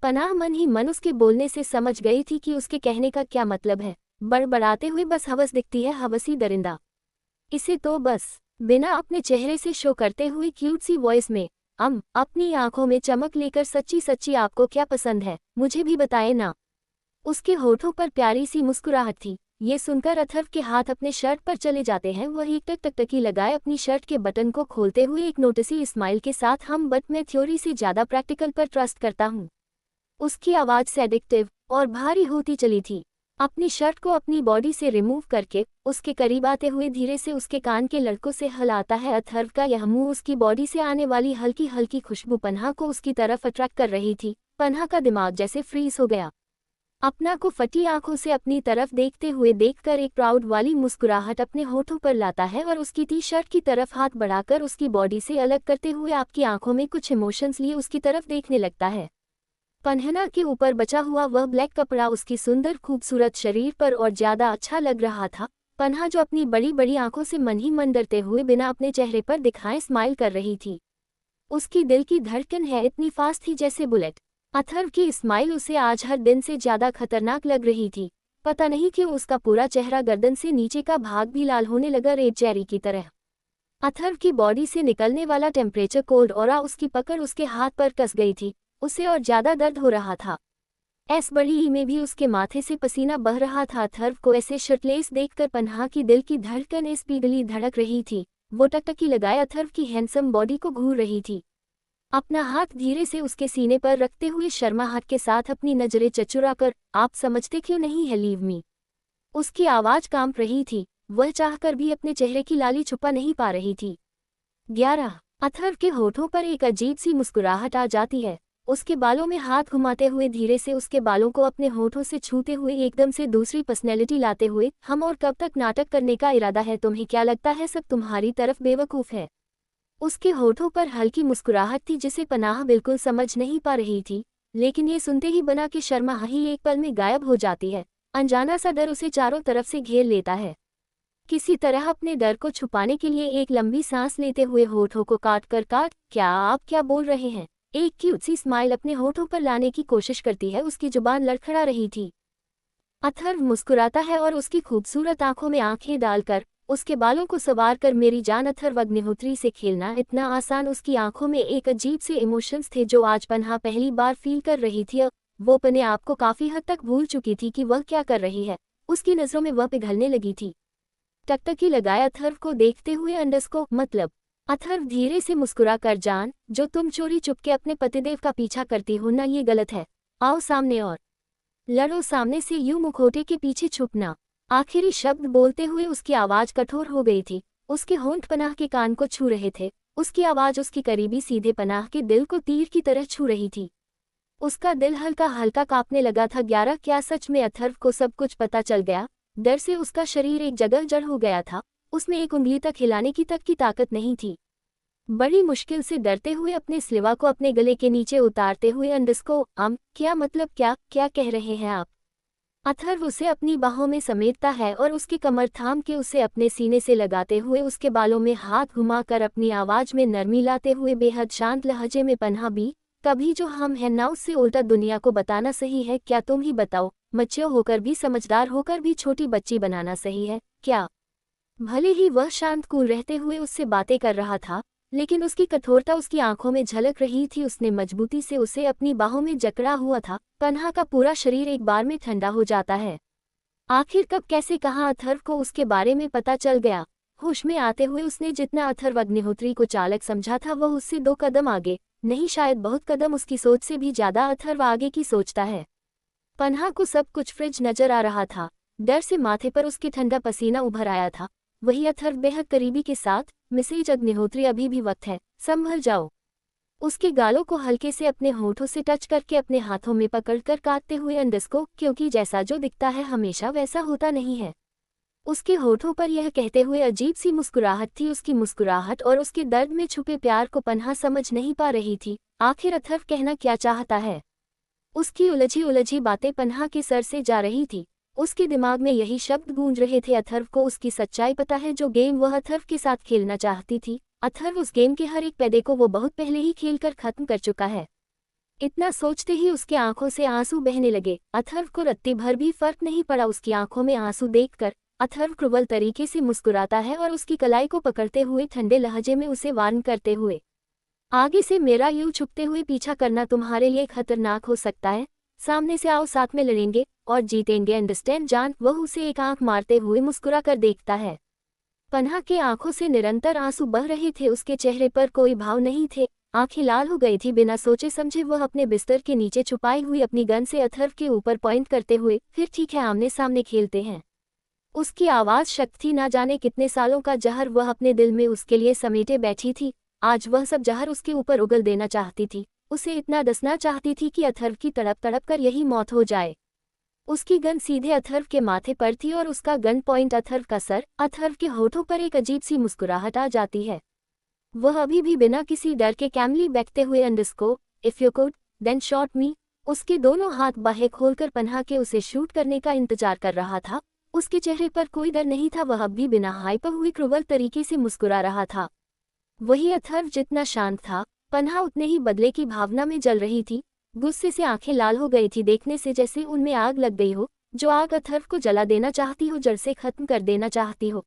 [SPEAKER 1] पनाह मन ही मन उसके बोलने से समझ गई थी कि उसके कहने का क्या मतलब है। बड़बड़ाते हुए, बस हवस दिखती है, हवसी दरिंदा, इसे तो बस बिना अपने चेहरे से शो करते हुए क्यूट सी वॉइस में, अपनी आंखों में चमक लेकर, सच्ची सच्ची आपको क्या पसंद है, मुझे भी बताए ना। उसके होठों पर प्यारी सी मुस्कुराहट थी। ये सुनकर अथर्व के हाथ अपने शर्ट पर चले जाते हैं। वह एक टकटकी लगाए अपनी शर्ट के बटन को खोलते हुए एक नोटिसी स्माइल के साथ, बट मैं थ्योरी से ज़्यादा प्रैक्टिकल पर ट्रस्ट करता हूँ। उसकी आवाज़ सेडिक्टिव और भारी होती चली थी। अपनी शर्ट को अपनी बॉडी से रिमूव करके उसके करीब आते हुए धीरे से उसके कान के लड़कों से हिलाता है। अथर्व का यह मुंह उसकी बॉडी से आने वाली हल्की हल्की खुशबू पन्हा को उसकी तरफ अट्रैक्ट कर रही थी। पन्हा का दिमाग जैसे फ्रीज हो गया। अपना को फटी आंखों से अपनी तरफ देखते हुए देखकर एक प्राउड वाली मुस्कुराहट अपने होठों पर लाता है और उसकी टी शर्ट की तरफ हाथ बढ़ाकर उसकी बॉडी से अलग करते हुए आपकी आंखों में कुछ इमोशंस लिए उसकी तरफ देखने लगता है। पन्हना के ऊपर बचा हुआ वह ब्लैक कपड़ा उसकी सुंदर खूबसूरत शरीर पर और ज्यादा अच्छा लग रहा था। पन्हा जो अपनी बड़ी बड़ी आंखों से मन ही मन डरते हुए बिना अपने चेहरे पर दिखाए स्माइल कर रही थी। उसकी दिल की धड़कन है इतनी फास्ट थी जैसे बुलेट। अथर्व की स्माइल उसे आज हर दिन से ज्यादा खतरनाक लग रही थी। पता नहीं क्यों उसका पूरा चेहरा गर्दन से नीचे का भाग भी लाल होने लगा, रेड चेरी की तरह। अथर्व की बॉडी से निकलने वाला टेम्परेचर कोल्ड ऑरा उसकी पकड़ उसके हाथ पर कस गई थी। उसे और ज्यादा दर्द हो रहा था। बड़ी ई में भी उसके माथे से पसीना बह रहा था। अथर्व को ऐसे शर्टलेस देखकर पन्हा की दिल की धड़कन स्पीडली धड़क रही थी। वो टकटकी लगाए अथर्व की हैंडसम बॉडी को घूर रही थी। अपना हाथ धीरे से उसके सीने पर रखते हुए शर्माहट के साथ अपनी नजरें चचुरा कर, आप समझते क्यों नहीं है, लीव मी। उसकी आवाज कांप रही थी। वह चाहकर भी अपने चेहरे की लाली छुपा नहीं पा रही थी। 11 अथर्व के होठों पर एक अजीब सी मुस्कुराहट आ जाती है। उसके बालों में हाथ घुमाते हुए धीरे से उसके बालों को अपने होठों से छूते हुए एकदम से दूसरी पर्सनैलिटी लाते हुए, हम और कब तक नाटक करने का इरादा है? तुम्हें क्या लगता है सब तुम्हारी तरफ बेवकूफ़ है? उसके होठों पर हल्की मुस्कुराहट थी जिसे पनाह बिल्कुल समझ नहीं पा रही थी, लेकिन ये सुनते ही बना कि शर्मा ही एक पल में गायब हो जाती है। अनजाना सा डर उसे चारों तरफ से घेर लेता है। किसी तरह अपने डर को छुपाने के लिए एक लंबी सांस लेते हुए होठों को काट, क्या आप क्या बोल रहे हैं? एक क्यूट सी स्माइल अपने होठों पर लाने की कोशिश करती है। उसकी जुबान लड़खड़ा रही थी। अथर्व मुस्कुराता है और उसकी खूबसूरत आंखों में आंखें डालकर उसके बालों को सवार कर, मेरी जान। अथर्व अग्निहोत्री से खेलना इतना आसान। उसकी आंखों में एक अजीब से इमोशंस थे जो आज पन्हा पहली बार फील कर रही थी। वो अपने आप को काफी हद तक भूल चुकी थी कि वह क्या कर रही है। उसकी नजरों में वह पिघलने लगी थी। टकटकी लगाए अथर्व को देखते हुए, अंडरस्को मतलब। अथर्व धीरे से मुस्कुरा कर, जान, जो तुम चोरी चुपके अपने पतिदेव का पीछा करती हो ना, ये गलत है। आओ सामने और लड़ो, सामने से यूं मुखौटे के पीछे छुपना। आखिरी शब्द बोलते हुए उसकी आवाज कठोर हो गई थी। उसके होंठ पनाह के कान को छू रहे थे। उसकी आवाज उसकी करीबी सीधे पनाह के दिल को तीर की तरह छू रही थी। उसका दिल हल्का हल्का कांपने लगा था। 11 क्या सच में अथर्व को सब कुछ पता चल गया? डर से उसका शरीर एक जगह जड़ हो गया था। उसमें एक उंगली तक हिलाने की तक की ताकत नहीं थी। बड़ी मुश्किल से डरते हुए अपने स्लिवा को अपने गले के नीचे उतारते हुए अंडस्को क्या मतलब क्या क्या कह रहे हैं आप? अथर्व उसे अपनी बाहों में समेटता है और उसकी कमर थाम के उसे अपने सीने से लगाते हुए उसके बालों में हाथ घुमाकर अपनी आवाज में नरमी लाते हुए बेहद शांत लहजे में, पन्हा भी कभी जो हम हैं ना उससे उल्टा दुनिया को बताना सही है क्या? तुम ही बताओ। मच्योर होकर भी, समझदार होकर भी छोटी बच्ची बनाना सही है क्या? भले ही वह शांत कूल रहते हुए उससे बातें कर रहा था, लेकिन उसकी कठोरता उसकी आंखों में झलक रही थी। उसने मजबूती से उसे अपनी बाहों में जकड़ा हुआ था। पन्हा का पूरा शरीर एक बार में ठंडा हो जाता है। आखिर कब कैसे कहाँ अथर्व को उसके बारे में पता चल गया? होश में आते हुए उसने जितना अथर्व अग्निहोत्री को चालक समझा था वह उससे 2 कदम आगे, नहीं शायद बहुत कदम, उसकी सोच से भी ज्यादा अथर्व आगे की सोचता है। पन्हा को सब कुछ फ्रिज नजर आ रहा था। डर से माथे पर उसके ठंडा पसीना उभर आया था। वही अथर्व बेहद करीबी के साथ, मिसेज अग्निहोत्री अभी भी वक्त है, संभल जाओ। उसके गालों को हल्के से अपने होठों से टच करके अपने हाथों में पकड़कर काटते हुए अंडस्को, क्योंकि जैसा जो दिखता है हमेशा वैसा होता नहीं है। उसके होठों पर यह कहते हुए अजीब सी मुस्कुराहट थी। उसकी मुस्कुराहट और उसके दर्द में छुपे प्यार को पन्हा समझ नहीं पा रही थी। आखिर अथर्व कहना क्या चाहता है? उसकी उलझी उलझी बातें पन्हा के सर से जा रही थी। उसके दिमाग में यही शब्द गूंज रहे थे, अथर्व को उसकी सच्चाई पता है। जो गेम वह अथर्व के साथ खेलना चाहती थी, अथर्व उस गेम के हर एक पैदे को वो बहुत पहले ही खेलकर खत्म कर चुका है। इतना सोचते ही उसके आंखों से आंसू बहने लगे। अथर्व को रत्ती भर भी फर्क नहीं पड़ा उसकी आंखों में आंसू देखकर। अथर्व क्रूवल तरीके से मुस्कुराता है और उसकी कलाई को पकड़ते हुए ठंडे लहजे में उसे वार्न करते हुए, आगे से मेरा यूं छुपते हुए पीछा करना तुम्हारे लिए खतरनाक हो सकता है। सामने से आओ, साथ में लड़ेंगे और जीतेंगे, अंडरस्टैंड जान? वह उसे एक आंख मारते हुए मुस्कुरा कर देखता है। पन्हा के आंखों से निरंतर आंसू बह रहे थे। उसके चेहरे पर कोई भाव नहीं थे। आंखें लाल हो गई थी। बिना सोचे समझे वह अपने बिस्तर के नीचे छुपाई हुई अपनी गन से अथर्व के ऊपर पॉइंट करते हुए, फिर ठीक है, आमने सामने खेलते हैं। उसकी आवाज शक्त थी। ना जाने कितने सालों का जहर वह अपने दिल में उसके लिए समेटे बैठी थी। आज वह सब जहर उसके ऊपर उगल देना चाहती थी। उसे इतना डसना चाहती थी कि अथर्व की तड़प तड़प कर यही मौत हो जाए। उसकी गन सीधे अथर्व के माथे पर थी और उसका गन पॉइंट अथर्व का सर। अथर्व के होठों पर एक अजीब सी मुस्कुराहट आ जाती है। वह अभी भी बिना किसी डर के कैमली बैठते हुए, अंडस्को if you could then shot me. उसके दोनों हाथ बाहें खोलकर पन्हा के उसे शूट करने का इंतजार कर रहा था। उसके चेहरे पर कोई डर नहीं था। वह अब भी बिना हाइपर हुई क्रूवल तरीके से मुस्कुरा रहा था। वही अथर्व जितना शांत था, पन्हा उतने ही बदले की भावना में जल रही थी। गुस्से से आंखें लाल हो गई थी, देखने से जैसे उनमें आग लग गई हो। जो आग अथर्व को जला देना चाहती हो, जड़ से खत्म कर देना चाहती हो,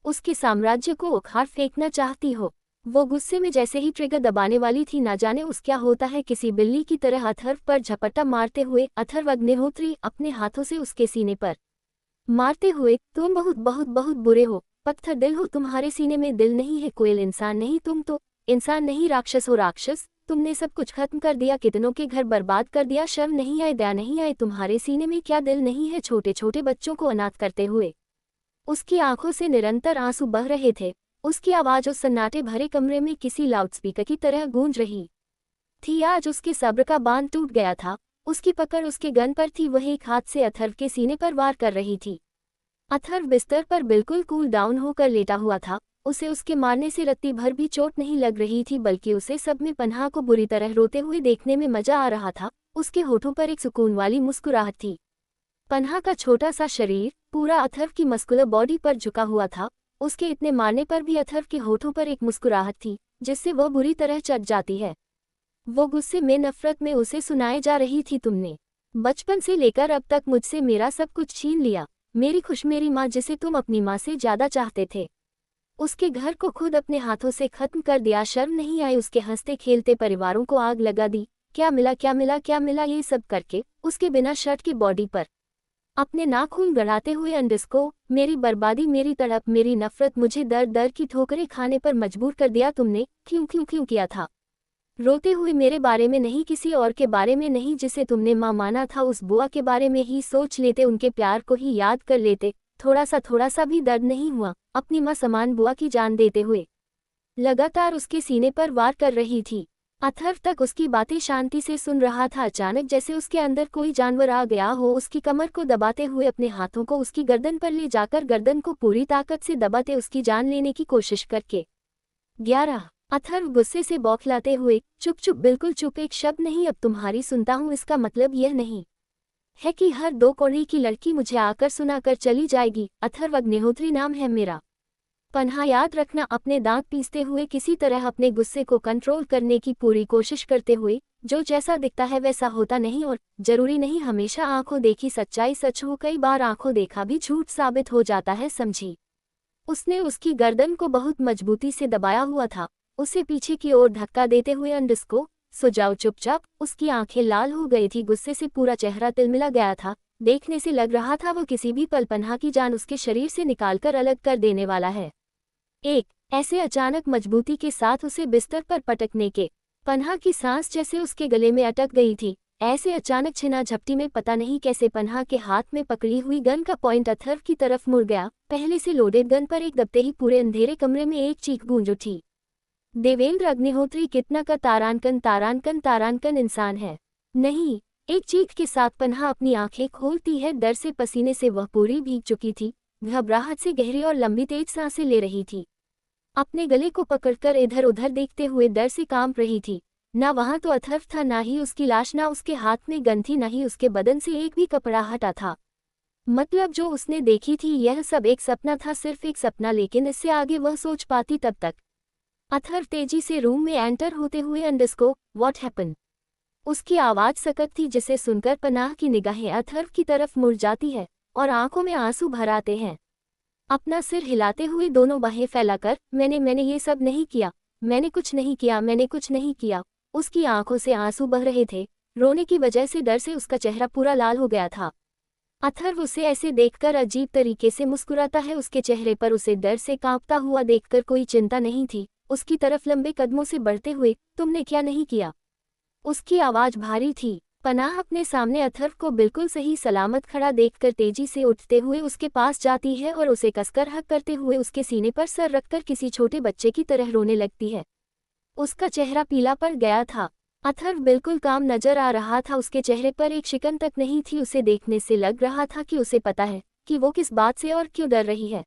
[SPEAKER 1] उसके साम्राज्य को उखाड़ फेंकना चाहती हो। वो गुस्से में जैसे ही ट्रिगर दबाने वाली थी, ना जाने उस क्या होता है, किसी बिल्ली की तरह अथर्व पर झपट्टा मारते हुए अथर्व अग्निहोत्री अपने हाथों से उसके सीने पर मारते हुए, तुम बहुत बहुत बहुत बुरे हो, पत्थर दिल हो, तुम्हारे सीने में दिल नहीं है, कोयल इंसान नहीं, तुम तो इंसान नहीं, राक्षस हो राक्षस। तुमने सब कुछ खत्म कर दिया, कितनों के घर बर्बाद कर दिया। शर्म नहीं आए, दया नहीं आए? तुम्हारे सीने में क्या दिल नहीं है? छोटे छोटे बच्चों को अनाथ करते हुए उसकी आंखों से निरंतर आंसू बह रहे थे। उसकी आवाज उस सन्नाटे भरे कमरे में किसी लाउडस्पीकर की तरह गूंज रही थी। आज उसके सब्र का बांध टूट गया था। उसकी पकड़ उसके गन पर थी। वह एक हाथ से अथर्व के सीने पर वार कर रही थी। अथर्व बिस्तर पर बिल्कुल कूल डाउन होकर लेटा हुआ था। उसे उसके मारने से रत्ती भर भी चोट नहीं लग रही थी, बल्कि उसे सब में पन्हा को बुरी तरह रोते हुए देखने में मजा आ रहा था। उसके होठों पर एक सुकून वाली मुस्कुराहट थी। पन्हा का छोटा सा शरीर पूरा अथर्व की मस्कुलर बॉडी पर झुका हुआ था। उसके इतने मारने पर भी अथर्व के होठों पर एक मुस्कुराहट थी, जिससे वह बुरी तरह चट जाती है। वो गुस्से में, नफरत में उसे सुनाए जा रही थी, तुमने बचपन से लेकर अब तक मुझसे मेरा सब कुछ छीन लिया। मेरी खुश, मेरी माँ, जिसे तुम अपनी माँ से ज्यादा चाहते थे, उसके घर को खुद अपने हाथों से खत्म कर दिया। शर्म नहीं आई? उसके हंसते खेलते परिवारों को आग लगा दी। क्या मिला, क्या मिला, क्या मिला? ये सब करके उसके बिना शर्ट की बॉडी पर अपने नाखून गड़ाते हुए, अंडस्को मेरी बर्बादी, मेरी तड़प, मेरी नफरत, मुझे दर दर की ठोकरें खाने पर मजबूर कर दिया तुमने। क्यों क्यों क्यों किया था? रोते हुए मेरे बारे में नहीं, किसी और के बारे में नहीं, जिसे तुमने माँ माना था, उस बुआ के बारे में ही सोच लेते, उनके प्यार को ही याद कर लेते। थोड़ा सा भी दर्द नहीं हुआ अपनी माँ समान बुआ की जान देते हुए? लगातार उसके सीने पर वार कर रही थी। अथर्व तक उसकी बातें शांति से सुन रहा था। अचानक जैसे उसके अंदर कोई जानवर आ गया हो, उसकी कमर को दबाते हुए अपने हाथों को उसकी गर्दन पर ले जाकर गर्दन को पूरी ताकत से दबाते उसकी जान लेने की कोशिश करके। 11। अथर्व गुस्से से बौखलाते हुए, चुप चुप, बिल्कुल चुप, एक शब्द नहीं, अब तुम्हारी सुनता हूँ। इसका मतलब यह नहीं है कि हर 2 कौड़ी की लड़की मुझे आकर सुनाकर चली जाएगी। अथर्व अग्निहोत्री नाम है मेरा। पन्हा, याद रखना। अपने दांत पीसते हुए किसी तरह अपने गुस्से को कंट्रोल करने की पूरी कोशिश करते हुए, जो जैसा दिखता है वैसा होता नहीं और जरूरी नहीं हमेशा आंखों देखी सच्चाई सच हो, कई बार आंखों देखा भी झूठ साबित हो जाता है, समझी। उसने उसकी गर्दन को बहुत मजबूती से दबाया हुआ था, उसे पीछे की ओर धक्का देते हुए। अंडस्को, सो जाओ चुपचाप। उसकी आंखें लाल हो गई थी, गुस्से से पूरा चेहरा तिलमिला गया था। देखने से लग रहा था वो किसी भी पल पन्हा की जान उसके शरीर से निकालकर अलग कर देने वाला है। एक ऐसे अचानक मजबूती के साथ उसे बिस्तर पर पटकने के पन्हा की सांस जैसे उसके गले में अटक गई थी। ऐसे अचानक छिना झपटी में पता नहीं कैसे पन्हा के हाथ में पकड़ी हुई गन का पॉइंट अथर्व की तरफ मुड़ गया। पहले से लोडेड गन पर एक दबते ही पूरे अंधेरे कमरे में एक चीख गूंज उठी। देवेंद्र अग्निहोत्री कितना का तारांकन तारांकन तारांकन इंसान है। नहीं, एक चीख के साथ पन्हा अपनी आंखें खोलती है। डर से पसीने से वह पूरी भीग चुकी थी, घबराहट से गहरी और लंबी तेज सांसें ले रही थी। अपने गले को पकड़कर इधर उधर देखते हुए डर से कांप रही थी। ना वहां तो अथर्व था, ना ही उसकी लाश, ना उसके हाथ में गन थी, ना ही उसके बदन से एक भी कपड़ा हटा था। मतलब जो उसने देखी थी यह सब एक सपना था, सिर्फ एक सपना। लेकिन इससे आगे वह सोच पाती तब तक। अथर्व तेजी से रूम में एंटर होते हुए अंडस्को, व्हाट हैपन? उसकी आवाज सख्त थी, जिसे सुनकर पनाह की निगाहें अथर्व की तरफ मुड़ जाती है और आंखों में आंसू भर आते हैं। अपना सिर हिलाते हुए दोनों बाहें फैलाकर, मैंने ये सब नहीं किया, मैंने कुछ नहीं किया, मैंने कुछ नहीं किया। उसकी आंखों से आंसू बह रहे थे। रोने की वजह से डर से उसका चेहरा पूरा लाल हो गया था। अथर्व उसे ऐसे देखकर अजीब तरीके से मुस्कुराता है। उसके चेहरे पर उसे डर से कांपता हुआ देखकर कोई चिंता नहीं थी। उसकी तरफ लंबे कदमों से बढ़ते हुए, तुमने क्या नहीं किया? उसकी आवाज भारी थी। पनाह अपने सामने अथर्व को बिल्कुल सही सलामत खड़ा देखकर तेजी से उठते हुए उसके पास जाती है और उसे कसकर हक करते हुए उसके सीने पर सर रखकर किसी छोटे बच्चे की तरह रोने लगती है। उसका चेहरा पीला पड़ गया था। अथर्व बिल्कुल काम नजर आ रहा था, उसके चेहरे पर एक शिकन तक नहीं थी। उसे देखने से लग रहा था कि उसे पता है कि वो किस बात से और क्यों डर रही है।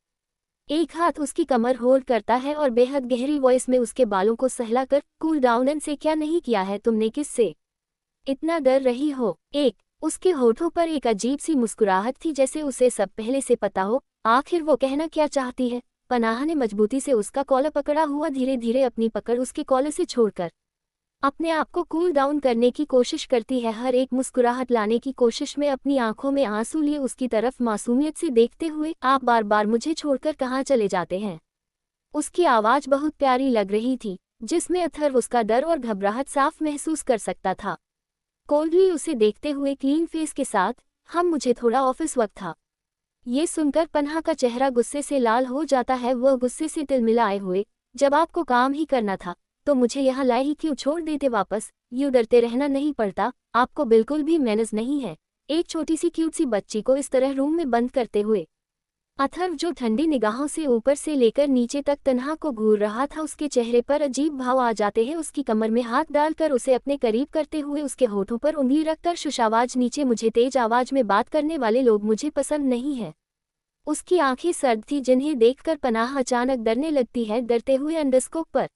[SPEAKER 1] एक हाथ उसकी कमर होल्ड करता है और बेहद गहरी वॉइस में उसके बालों को सहलाकर, कूल डाउन एंड से क्या नहीं किया है तुमने, किससे इतना डर रही हो? उसके होठों पर एक अजीब सी मुस्कुराहट थी, जैसे उसे सब पहले से पता हो। आखिर वो कहना क्या चाहती है? पनाह ने मजबूती से उसका कॉलर पकड़ा हुआ धीरे धीरे अपनी पकड़ उसके कॉलर से छोड़कर अपने आप को कूल डाउन करने की कोशिश करती है। हर एक मुस्कुराहट लाने की कोशिश में अपनी आंखों में आंसू लिए उसकी तरफ मासूमियत से देखते हुए, आप बार बार मुझे छोड़कर कहाँ चले जाते हैं? उसकी आवाज बहुत प्यारी लग रही थी, जिसमें अथर्व उसका डर और घबराहट साफ महसूस कर सकता था। कोल्डली उसे देखते हुए क्लीन फेस के साथ, मुझे थोड़ा ऑफिस वक्त था। ये सुनकर पन्हा का चेहरा गुस्से से लाल हो जाता है। वह गुस्से से तिलमिलाए हुए, जब आपको काम ही करना था तो मुझे यहाँ लाए ही क्यों छोड़ देते वापस? यूं डरते रहना नहीं पड़ता, आपको बिल्कुल भी मैनर्स नहीं है। एक छोटी सी क्यूट सी बच्ची को इस तरह रूम में बंद करते हुए। अथर्व जो ठंडी निगाहों से ऊपर से लेकर नीचे तक तन्हा को घूर रहा था, उसके चेहरे पर अजीब भाव आ जाते हैं। उसकी कमर में हाथ डालकर उसे अपने करीब करते हुए उसके होठों पर उंगली रखकर शुशावाज नीचे, मुझे तेज आवाज में बात करने वाले लोग मुझे पसंद नहीं है। उसकी आंखें सर्द थी, जिन्हें देखकर पनाह अचानक डरने लगती है। डरते हुए अंडरस्कोप पर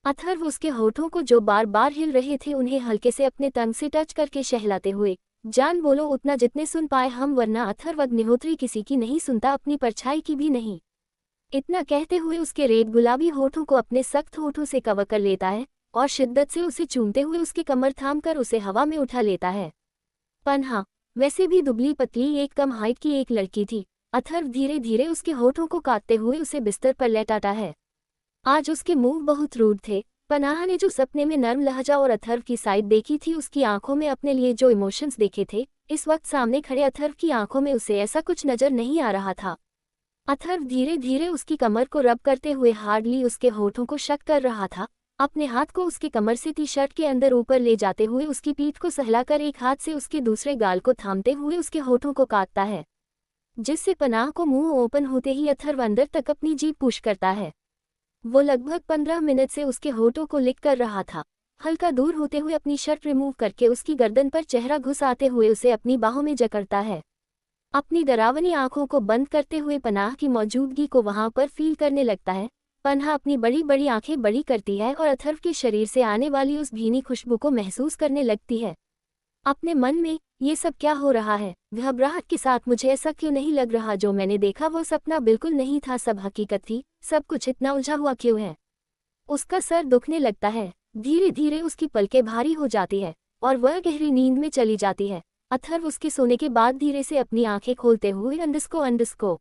[SPEAKER 1] अथर्व उसके होठों को जो बार बार हिल रहे थे उन्हें हल्के से अपने तंग से टच करके शहलाते हुए, जान बोलो उतना जितने सुन पाए हम, वरना अथर्व अग्निहोत्री किसी की नहीं सुनता, अपनी परछाई की भी नहीं। इतना कहते हुए उसके रेड गुलाबी होठों को अपने सख्त होठों से कवर कर लेता है और शिद्दत से उसे चूमते हुए उसकी कमर थामकर उसे हवा में उठा लेता है। पन्हा वैसे भी दुबली पतली एक कम हाइट की एक लड़की थी। अथर्व धीरे धीरे उसके होठों को काटते हुए उसे बिस्तर पर लेटाता है। आज उसके मुंह बहुत रूड थे। पनाह ने जो सपने में नर्म लहजा और अथर्व की साइड देखी थी, उसकी आंखों में अपने लिए जो इमोशंस देखे थे, इस वक्त सामने खड़े अथर्व की आंखों में उसे ऐसा कुछ नजर नहीं आ रहा था। अथर्व धीरे धीरे उसकी कमर को रब करते हुए हार्डली उसके होठों को शक कर रहा था। अपने हाथ को उसके कमर से टी शर्ट के अंदर ऊपर ले जाते हुए उसकी पीठ को सहलाकर एक हाथ से उसके दूसरे गाल को थामते हुए उसके होठों को काटता है, जिससे पनाह को मुंह ओपन होते ही अथर्व अंदर तक अपनी जीभ पुश करता है। वो लगभग 15 मिनट से उसके होठों को लिक कर रहा था। हल्का दूर होते हुए अपनी शर्ट रिमूव करके उसकी गर्दन पर चेहरा घुस आते हुए उसे अपनी बाहों में जकड़ता है। अपनी डरावनी आंखों को बंद करते हुए पनाह की मौजूदगी को वहां पर फील करने लगता है। पनाह अपनी बड़ी बड़ी आंखें बड़ी करती है और अथर्व के शरीर से आने वाली उस भीनी खुशबू को महसूस करने लगती है। अपने मन में, ये सब क्या हो रहा है? घबराहट के साथ, मुझे ऐसा क्यों नहीं लग रहा जो मैंने देखा वो सपना बिल्कुल नहीं था, सब हकीकत थी, सब कुछ इतना उलझा हुआ क्यों है? उसका सर दुखने लगता है। धीरे धीरे उसकी पलकें भारी हो जाती है और वह गहरी नींद में चली जाती है। अथर्व उसके सोने के बाद धीरे से अपनी आंखें खोलते हुए अंडस्को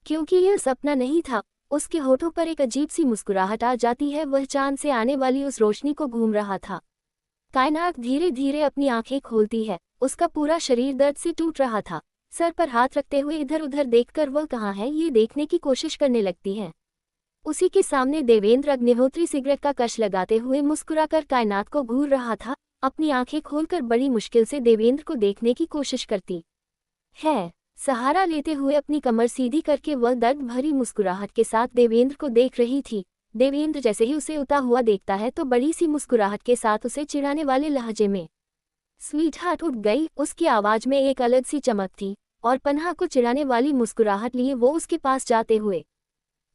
[SPEAKER 1] क्योंकि यह सपना नहीं था, उसके होठों पर एक अजीब सी मुस्कुराहट आ जाती है। वह चांद से आने वाली उस रोशनी को घूम रहा था। कायनात धीरे धीरे अपनी आंखें खोलती है। उसका पूरा शरीर दर्द से टूट रहा था। सर पर हाथ रखते हुए इधर उधर देखकर वह कहाँ है ये देखने की कोशिश करने लगती है। उसी के सामने देवेंद्र अग्निहोत्री सिगरेट का कश लगाते हुए मुस्कुराकर कायनात को घूर रहा था। अपनी आंखें खोलकर बड़ी मुश्किल से देवेंद्र को देखने की कोशिश करती है। सहारा लेते हुए अपनी कमर सीधी करके वह दर्द भरी मुस्कुराहट के साथ देवेंद्र को देख रही थी। देवेंद्र जैसे ही उसे उता हुआ देखता है तो बड़ी सी मुस्कुराहट के साथ उसे चिढ़ाने वाले लहजे में स्वीटहार्ट उठ गई। उसकी आवाज में एक अलग सी चमक थी और पनाह को चिढ़ाने वाली मुस्कुराहट लिए वो उसके पास जाते हुए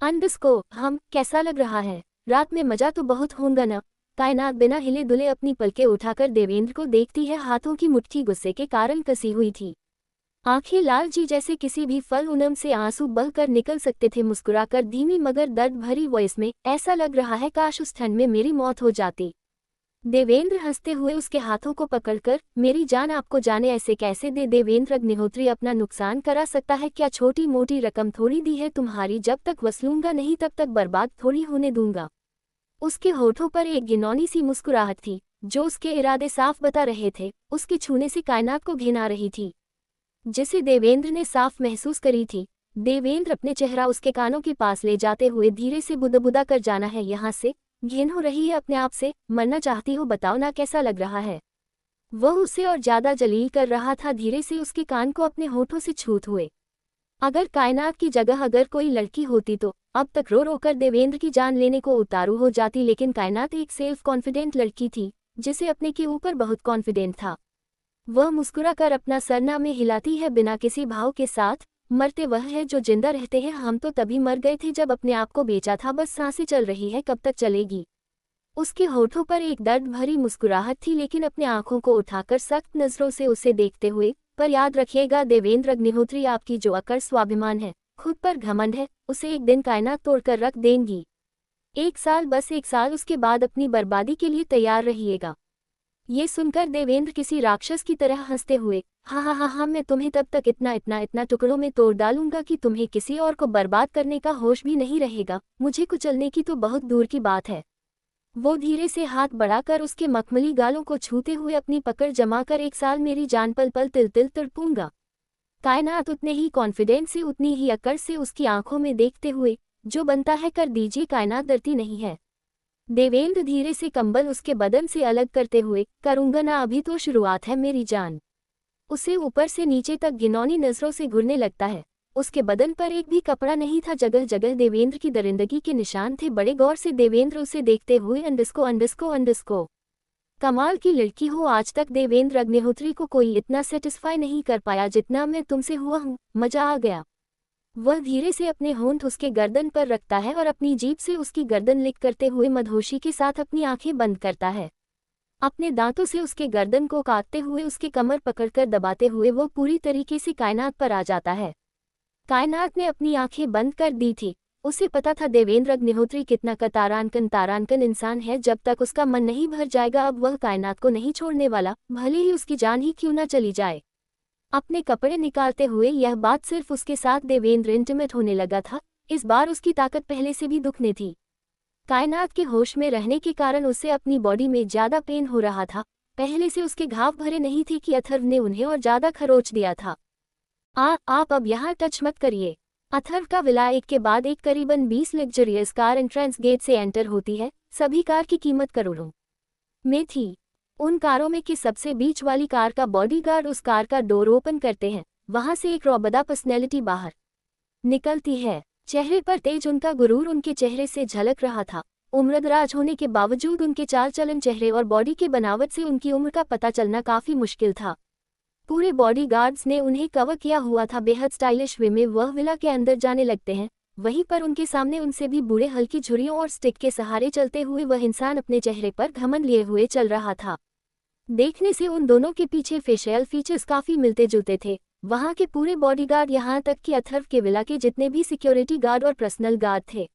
[SPEAKER 1] हम कैसा लग रहा है? रात में मजा तो बहुत होगा ना? कायनात बिना हिले दुले अपनी पलकें उठाकर देवेंद्र को देखती है। हाथों की मुट्ठी गुस्से के कारण कसी हुई थी। आंखें लाल जी जैसे किसी भी फल उनम से आंसू बहकर निकल सकते थे। मुस्कुराकर धीमी मगर दर्द भरी वॉइस में, ऐसा लग रहा है काश उस ठंड में मेरी मौत हो जाती। देवेंद्र हंसते हुए उसके हाथों को पकड़कर, मेरी जान आपको जाने ऐसे कैसे दे? देवेंद्र अग्निहोत्री अपना नुकसान करा सकता है क्या? छोटी मोटी रकम थोड़ी दी है तुम्हारी, जब तक वसूलूंगा नहीं तब तक बर्बाद थोड़ी होने दूंगा। उसके होठों पर एक घिनौनी सी मुस्कुराहट थी जो उसके इरादे साफ बता रहे थे। उसके छूने से कायनात को घिन आ रही थी जिसे देवेंद्र ने साफ महसूस करी थी। देवेंद्र अपने चेहरा उसके कानों के पास ले जाते हुए धीरे से बुदबुदा कर, जाना है यहाँ से? घिन हो रही है अपने आप से? मरना चाहती हो? बताओ ना कैसा लग रहा है? वह उसे और ज्यादा जलील कर रहा था। धीरे से उसके कान को अपने होठों से छूत हुए। अगर कायनात की जगह अगर कोई लड़की होती तो अब तक रो रो कर देवेंद्र की जान लेने को उतारू हो जाती, लेकिन कायनात एक सेल्फ कॉन्फिडेंट लड़की थी जिसे अपने के ऊपर बहुत कॉन्फिडेंट था। वह मुस्कुराकर अपना सरना में हिलाती है बिना किसी भाव के साथ, मरते वह है जो जिंदा रहते हैं। हम तो तभी मर गए थे जब अपने आप को बेचा था, बस सांसें चल रही है, कब तक चलेगी? उसके होठों पर एक दर्द भरी मुस्कुराहट थी लेकिन अपने आंखों को उठाकर सख्त नजरों से उसे देखते हुए, पर याद रखिएगा देवेंद्र अग्निहोत्री, आपकी जो अकड़ स्वाभिमान है, खुद पर घमंड है, उसे एक दिन कायनात तोड़कर रख देंगी। 1 साल, बस 1 साल, उसके बाद अपनी बर्बादी के लिए तैयार रहिएगा। ये सुनकर देवेंद्र किसी राक्षस की तरह हंसते हुए, हाँ, मैं तुम्हें तब तक इतना टुकड़ों में तोड़ डालूंगा कि तुम्हें किसी और को बर्बाद करने का होश भी नहीं रहेगा। मुझे कुचलने की तो बहुत दूर की बात है। वो धीरे से हाथ बढ़ाकर उसके मखमली गालों को छूते हुए अपनी पकड़ जमाकर, 1 साल मेरी जान पल पल तिल तिल तड़पूंगा। कायनात उतने ही कॉन्फिडेंस से, उतनी ही अकड़ से उसकी आंखों में देखते हुए, जो बनता है कर दीजिए, कायनात डरती नहीं है। देवेंद्र धीरे से कंबल उसके बदन से अलग करते हुए, करूंगा ना, अभी तो शुरुआत है मेरी जान। उसे ऊपर से नीचे तक घिनौनी नजरों से घूरने लगता है। उसके बदन पर एक भी कपड़ा नहीं था, जगह जगह देवेंद्र की दरिंदगी के निशान थे। बड़े गौर से देवेंद्र उसे देखते हुए, अंडस्को कमाल की लड़की हो। आज तक देवेंद्र अग्निहोत्री को कोई इतना सेटिस्फाई नहीं कर पाया जितना मैं तुमसे हुआ हूँ, मजा आ गया। वह धीरे से अपने होंठ उसके गर्दन पर रखता है और अपनी जीभ से उसकी गर्दन लिक करते हुए मदहोशी के साथ अपनी आंखें बंद करता है। अपने दांतों से उसके गर्दन को काटते हुए उसके कमर पकड़कर दबाते हुए वो पूरी तरीके से कायनात पर आ जाता है। कायनात ने अपनी आंखें बंद कर दी थी। उसे पता था देवेंद्र अग्निहोत्री कितना तारांकन इंसान है। जब तक उसका मन नहीं भर जाएगा अब वह कायनात को नहीं छोड़ने वाला, भले ही उसकी जान ही क्यों न चली जाए। अपने कपड़े निकालते हुए यह बात सिर्फ उसके साथ देवेंद्र इंटीमेट होने लगा था। इस बार उसकी ताकत पहले से भी दुखने थी। कायनात के होश में रहने के कारण उसे अपनी बॉडी में ज्यादा पेन हो रहा था। पहले से उसके घाव भरे नहीं थे कि अथर्व ने उन्हें और ज्यादा खरोच दिया था। आप अब यहाँ टच मत करिए। अथर्व का विला एक के बाद एक करीबन 20 लग्जरियस कार एंट्रेंस गेट से एंटर होती है। सभी कार की कीमत करोड़ों में थी। उन कारों में की सबसे बीच वाली कार का बॉडीगार्ड उस कार का डोर ओपन करते हैं। वहां से एक रौबदा पर्सनैलिटी बाहर निकलती है। चेहरे पर तेज, उनका गुरूर उनके चेहरे से झलक रहा था। उम्रदराज होने के बावजूद उनके चाल चलन, चेहरे और बॉडी के बनावट से उनकी उम्र का पता चलना काफी मुश्किल था। पूरे बॉडीगार्ड्स ने उन्हें कवर किया हुआ था। बेहद स्टाइलिश वे में वह विला के अंदर जाने लगते हैं, वहीं पर उनके सामने उनसे भी बूढ़े हल्की झुर्रियों और स्टिक के सहारे चलते हुए वह इंसान अपने चेहरे पर घमंड लिए हुए चल रहा था। देखने से उन दोनों के पीछे फेशियल फीचर्स काफी मिलते जुलते थे। वहां के पूरे बॉडीगार्ड, यहाँ तक कि अथर्व के विला के जितने भी सिक्योरिटी गार्ड और पर्सनल गार्ड थे,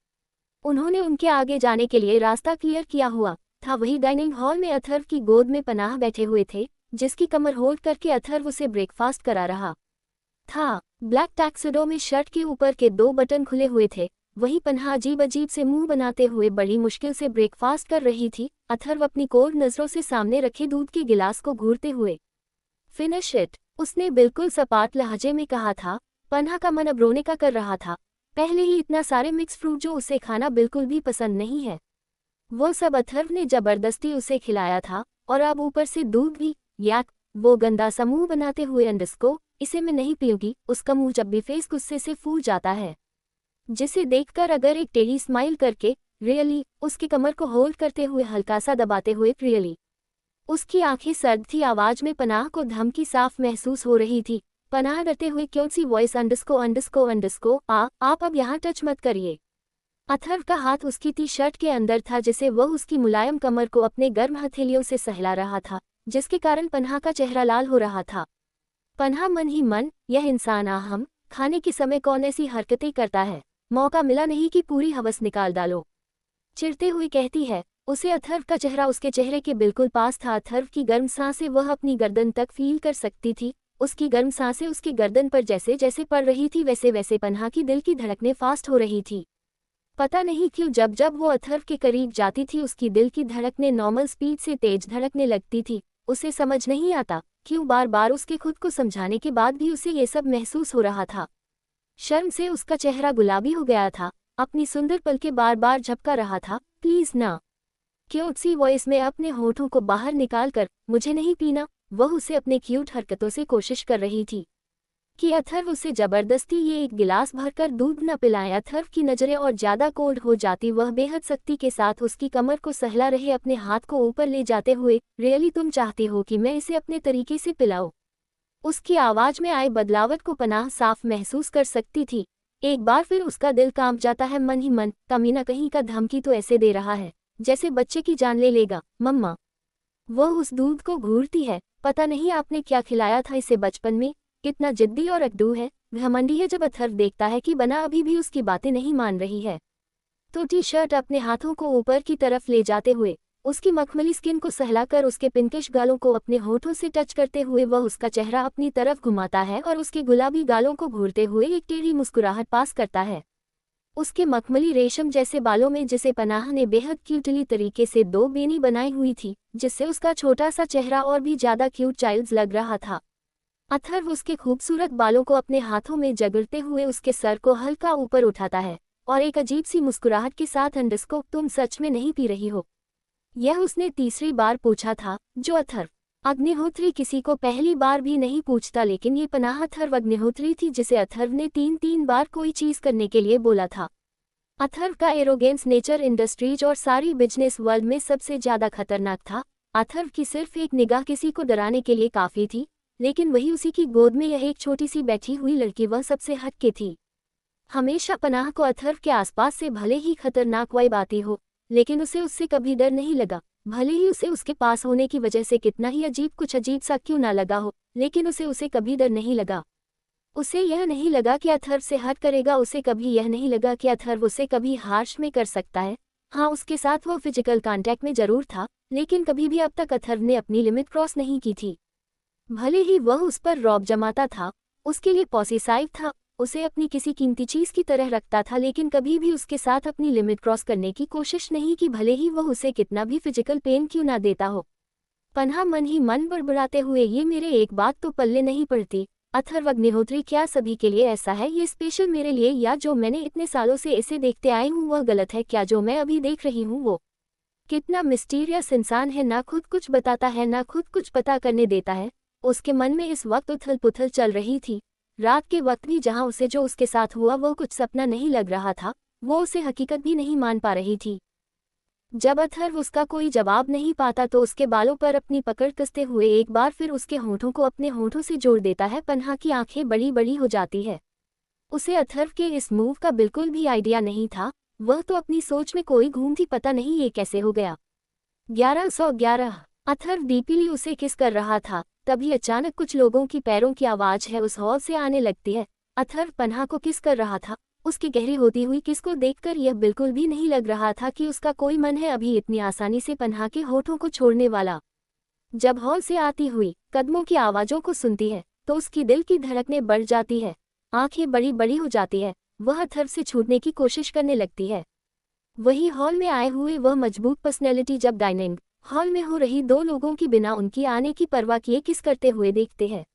[SPEAKER 1] उन्होंने उनके आगे जाने के लिए रास्ता क्लियर किया हुआ था। वही डाइनिंग हॉल में अथर्व की गोद में पनाह बैठे हुए थे, जिसकी कमर होल्ड करके अथर्व उसे ब्रेकफास्ट करा रहा था। ब्लैक टैक्सिडो में शर्ट के ऊपर के 2 बटन खुले हुए थे। वही पनाह अजीब अजीब से मुंह बनाते हुए बड़ी मुश्किल से ब्रेकफास्ट कर रही थी। अथर्व अपनी कोल्ड नजरों से सामने रखे दूध के गिलास को घूरते हुए, फिनिश इट, उसने बिल्कुल सपाट लहजे में कहा था। पनाह का मन अब रोने का कर रहा था। पहले ही इतना सारे मिक्स फ्रूट जो उसे खाना बिल्कुल भी पसंद नहीं है, वो सब अथर्व ने जबरदस्ती उसे खिलाया था, और अब ऊपर से दूध भी। याक, वो गंदा सा मुंह बनाते हुए, अंडस्को, इसे मैं नहीं पीऊंगी। उसका मुंह जब भी फेस गुस्से से फूल जाता है, जिसे देखकर अगर एक टेढ़ी स्माइल करके, रियली, उसकी कमर को होल्ड करते हुए हल्का सा दबाते हुए, रियली, उसकी आंखें सर्द थी। आवाज में पनाह को धमकी साफ महसूस हो रही थी। पनाह डरते हुए क्यों सी वॉइस, अंडस्को अंडस्को अंडस्को, आप अब यहाँ टच मत करिए। अथर्व का हाथ उसकी टी शर्ट के अंदर था, जिसे वह उसकी मुलायम कमर को अपने गर्म हथेलियों से सहला रहा था, जिसके कारण पनाह का चेहरा लाल हो रहा था। पनाह मन ही मन, यह इंसान हम खाने के समय कौन ऐसी हरकतें करता है, मौका मिला नहीं कि पूरी हवस निकाल डालो, चिढ़ते हुए कहती है उसे। अथर्व का चेहरा उसके चेहरे के बिल्कुल पास था। अथर्व की गर्म सांसें वह अपनी गर्दन तक फील कर सकती थी। उसकी गर्म सांसें उसकी गर्दन पर जैसे जैसे पड़ रही थी, वैसे वैसे पनाह की दिल की धड़कनें फास्ट हो रही थी। पता नहीं क्यों जब जब वो अथर्व के करीब जाती थी, उसकी दिल की धड़कनें नॉर्मल स्पीड से तेज धड़कने लगती थी। उसे समझ नहीं आता क्यों बार बार उसके खुद को समझाने के बाद भी उसे ये सब महसूस हो रहा था। शर्म से उसका चेहरा गुलाबी हो गया था, अपनी सुंदर पलकें बार बार झपका रहा था। प्लीज ना, क्यूट सी वॉइस में अपने होठों को बाहर निकालकर, मुझे नहीं पीना, वह उसे अपने क्यूट हरकतों से कोशिश कर रही थी कि अथर्व उसे जबरदस्ती ये एक गिलास भरकर दूध न पिलाए। अथर्व की नजरें और ज्यादा कोल्ड हो जाती। वह बेहद सख्ती के साथ उसकी कमर को सहला रहे, अपने हाथ को ऊपर ले जाते हुए, रियली तुम चाहती हो कि मैं इसे अपने तरीके से पिलाऊं? उसकी आवाज में आए बदलावट को पनाह साफ महसूस कर सकती थी। एक बार फिर उसका दिल कांप जाता है। मन ही मन, कमीना कहीं का धमकी तो ऐसे दे रहा है जैसे बच्चे की जान ले लेगा। मम्मा, वह उस दूध को घूरती है। पता नहीं आपने क्या खिलाया था इसे बचपन में, कितना जिद्दी और अकड़ू है, घमंडी है। जब अथर्व देखता है कि बना अभी भी उसकी बातें नहीं मान रही है, तो टी शर्ट अपने हाथों को ऊपर की तरफ ले जाते हुए, उसकी मखमली स्किन को सहलाकर उसके पिंकिश गालों को अपने होठों से टच करते हुए वह उसका चेहरा अपनी तरफ घुमाता है और उसके गुलाबी गालों को घूरते हुए एक टेढ़ी मुस्कुराहट पास करता है। उसके मखमली रेशम जैसे बालों में, जिसे पनाह ने बेहद क्यूटली तरीके से 2 बेनी बनाई हुई थी, जिससे उसका छोटा सा चेहरा और भी ज्यादा क्यूट चाइल्ड्स लग रहा था। अथर्व उसके खूबसूरत बालों को अपने हाथों में जगड़ते हुए उसके सर को हल्का ऊपर उठाता है और एक अजीब सी मुस्कुराहट के साथ, अंडस्को, तुम सच में नहीं पी रही हो? यह उसने तीसरी बार पूछा था, जो अथर्व अग्निहोत्री किसी को पहली बार भी नहीं पूछता, लेकिन ये पनाह अथर्व अग्निहोत्री थी, जिसे अथर्व ने 3 बार कोई चीज करने के लिए बोला था। अथर्व का एरोगेंस नेचर इंडस्ट्रीज और सारी बिजनेस वर्ल्ड में सबसे ज्यादा खतरनाक था। अथर्व की सिर्फ एक निगाह किसी को डराने के लिए काफी थी, लेकिन वही उसी की गोद में यह एक छोटी सी बैठी हुई लड़की वह सबसे हटके थी। हमेशा पनाह को अथर्व के आसपास से भले ही खतरनाक वाइब आती हो, लेकिन उसे उससे कभी डर नहीं लगा। भले ही उसे उसके पास होने की वजह से कितना ही अजीब, कुछ अजीब सा क्यों ना लगा हो, लेकिन उसे कभी डर नहीं लगा। उसे यह नहीं लगा कि अथर्व से हट करेगा, उसे कभी यह नहीं लगा कि अथर्व उसे कभी हार्श में कर सकता है। हाँ, उसके साथ वो फिजिकल कांटेक्ट में जरूर था, लेकिन कभी भी अब तक अथर्व ने अपनी लिमिट क्रॉस नहीं की थी। भले ही वह उस पर रौब जमाता था, उसके लिए पॉसेसिव था, उसे अपनी किसी कीमती चीज की तरह रखता था, लेकिन कभी भी उसके साथ अपनी लिमिट क्रॉस करने की कोशिश नहीं की, भले ही वह उसे कितना भी फिजिकल पेन क्यों ना देता हो। पनाह मन ही मन बड़बड़ाते हुए, ये मेरे एक बात तो पल्ले नहीं पड़ती, अथर्व अग्निहोत्री क्या सभी के लिए ऐसा है? ये स्पेशल मेरे लिए, या जो मैंने इतने सालों से इसे देखते आई हूँ वह गलत है? क्या जो मैं अभी देख रही हूँ वो कितना मिस्टीरियस इंसान है, ना खुद कुछ बताता है ना खुद कुछ पता करने देता है। उसके मन में इस वक्त उथल पुथल चल रही थी। रात के वक्त भी जहाँ उसे जो उसके साथ हुआ वो कुछ सपना नहीं लग रहा था, वो उसे हकीकत भी नहीं मान पा रही थी। जब अथर्व उसका कोई जवाब नहीं पाता तो उसके बालों पर अपनी पकड़ कसते हुए एक बार फिर उसके होठों को अपने होठों से जोड़ देता है। पन्हा की आंखें बड़ी बड़ी हो जाती है। उसे अथर्व के इस मूव का बिल्कुल भी आइडिया नहीं था। वह तो अपनी सोच में कोई घूम थी, पता नहीं ये कैसे हो गया। 1111। अथर्व डीपीली उसे किस कर रहा था, तभी अचानक कुछ लोगों की पैरों की आवाज है उस हॉल से आने लगती है। अथर्व पन्हा को किस कर रहा था। उसकी गहरी होती हुई किस को देखकर यह बिल्कुल भी नहीं लग रहा था कि उसका कोई मन है अभी इतनी आसानी से पन्हा के होठों को छोड़ने वाला। जब हॉल से आती हुई कदमों की आवाज़ों को सुनती है तो उसकी दिल की धड़कनें बढ़ जाती है, आंखें बड़ी बड़ी हो जाती है। वह अथर्व से छूटने की कोशिश करने लगती है। वही हॉल में आए हुए वह मजबूत पर्सनैलिटी जब डाइनिंग हॉल में हो रही दो लोगों की बिना उनकी आने की परवाह किए किस करते हुए देखते हैं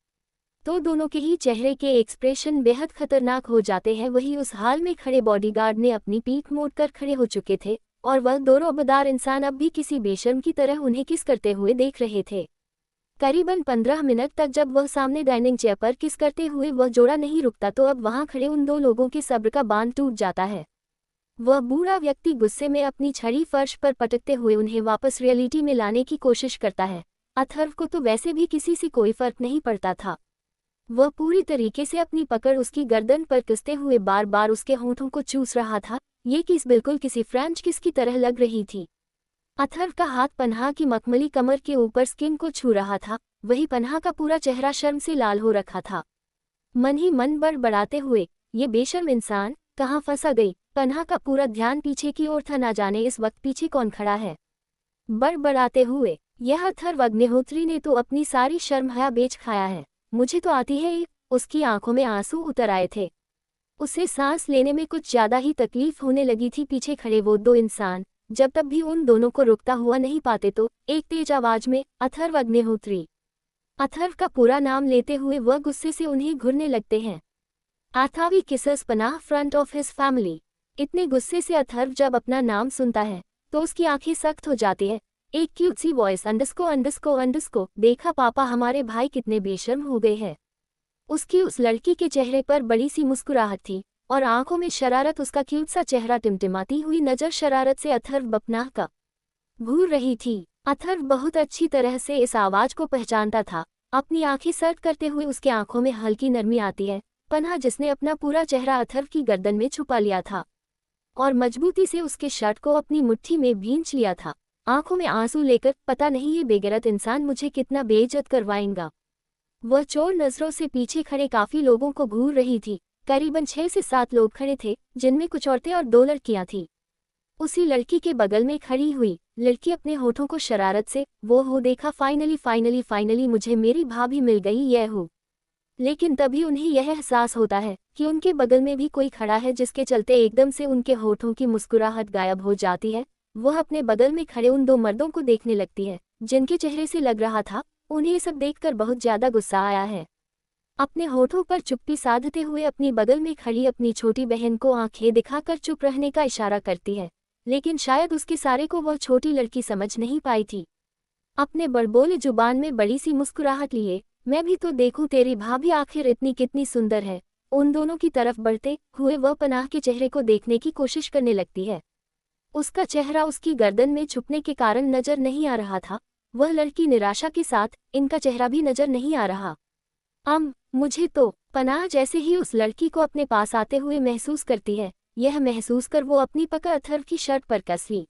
[SPEAKER 1] तो दोनों के ही चेहरे के एक्सप्रेशन बेहद खतरनाक हो जाते हैं। वही उस हाल में खड़े बॉडीगार्ड ने अपनी पीठ मोड़कर खड़े हो चुके थे और वह दो रौबदार इंसान अब भी किसी बेशर्म की तरह उन्हें किस करते हुए देख रहे थे। करीबन 15 मिनट तक जब वह सामने डाइनिंग चेयर पर किस करते हुए वह जोड़ा नहीं रुकता तो अब वहां खड़े उन दो लोगों के सब्र का बांध टूट जाता है। वह बूढ़ा व्यक्ति गुस्से में अपनी छड़ी फर्श पर पटकते हुए उन्हें वापस रियलिटी में लाने की कोशिश करता है। अथर्व को तो वैसे भी किसी से कोई फर्क नहीं पड़ता था। वह पूरी तरीके से अपनी पकड़ उसकी गर्दन पर कसते हुए बार बार उसके होंठों को चूस रहा था। ये किस बिल्कुल किसी फ्रेंच किस की तरह लग रही थी। अथर्व का हाथ पन्हा की मखमली कमर के ऊपर स्किन को छू रहा था। वही पन्हा का पूरा चेहरा शर्म से लाल हो रखा था। मन ही मन बड़बड़ाते हुए ये बेशर्म इंसान कहाँ फंसा गई। पन्हा का पूरा ध्यान पीछे की ओर था, ना जाने इस वक्त पीछे कौन खड़ा है। बड़बड़ाते हुए यह अथर्व अग्निहोत्री ने तो अपनी सारी शर्म हया बेच खाया है। मुझे तो आती है एक। उसकी आंखों में आंसू उतर आए थे। उसे सांस लेने में कुछ ज्यादा ही तकलीफ होने लगी थी। पीछे खड़े वो दो इंसान जब तक भी उन दोनों को रुकता हुआ नहीं पाते तो एक तेज आवाज में अथर्व अग्निहोत्री। अथर्व का पूरा नाम लेते हुए वह गुस्से से उन्हें घूरने लगते हैं। आथावी किसस पनाह फ्रंट ऑफ हिज फैमिली। इतने गुस्से से अथर्व जब अपना नाम सुनता है तो उसकी आंखें सख्त हो जाती है। एक क्यूट सी वॉइस अंडस्को देखा पापा हमारे भाई कितने बेशर्म हो गए हैं। उसकी उस लड़की के चेहरे पर बड़ी सी मुस्कुराहट थी और आंखों में शरारत। उसका क्यूट सा चेहरा टिमटिमाती हुई नजर शरारत से अथर्व बपनाह का घूर रही थी। अथर्व बहुत अच्छी तरह से इस आवाज को पहचानता था। अपनी आंखें सर्द करते हुए उसके आंखों में हल्की नरमी आती है। पन्हा जिसने अपना पूरा चेहरा अथर्व की गर्दन में छुपा लिया था और मजबूती से उसके शर्ट को अपनी मुट्ठी में भींच लिया था, आंखों में आंसू लेकर पता नहीं ये बेगैरत इंसान मुझे कितना बेइज्जत करवाएगा। वह चोर नजरों से पीछे खड़े काफी लोगों को घूर रही थी। करीबन 6 से 7 लोग खड़े थे जिनमें कुछ औरतें और 2 लड़कियां थीं। उसी लड़की के बगल में खड़ी हुई लड़की अपने होठों को शरारत से वो हो देखा फाइनली मुझे मेरी भाभी मिल गई यह हो। लेकिन तभी उन्हें यह एहसास होता है कि उनके बगल में भी कोई खड़ा है जिसके चलते एकदम से उनके होठों की मुस्कुराहट गायब हो जाती है। वह अपने बगल में खड़े उन 2 मर्दों को देखने लगती है जिनके चेहरे से लग रहा था उन्हें सब देखकर बहुत ज्यादा गुस्सा आया है। अपने होठों पर चुप्पी साधते हुए अपनी बगल में खड़ी अपनी छोटी बहन को आंखें दिखाकर चुप रहने का इशारा करती है, लेकिन शायद उसके सारे को वह छोटी लड़की समझ नहीं पाई थी। अपने बड़बोले जुबान में बड़ी सी मुस्कुराहट लिए मैं भी तो देखूं तेरी भाभी आखिर इतनी कितनी सुंदर है। उन दोनों की तरफ बढ़ते हुए वह पनाह के चेहरे को देखने की कोशिश करने लगती है। उसका चेहरा उसकी गर्दन में छुपने के कारण नजर नहीं आ रहा था। वह लड़की निराशा के साथ इनका चेहरा भी नजर नहीं आ रहा। मुझे तो पनाह जैसे ही उस लड़की को अपने पास आते हुए महसूस करती है। यह महसूस कर वो अपनी पकड़ अथर्व की शर्ट पर कस ली।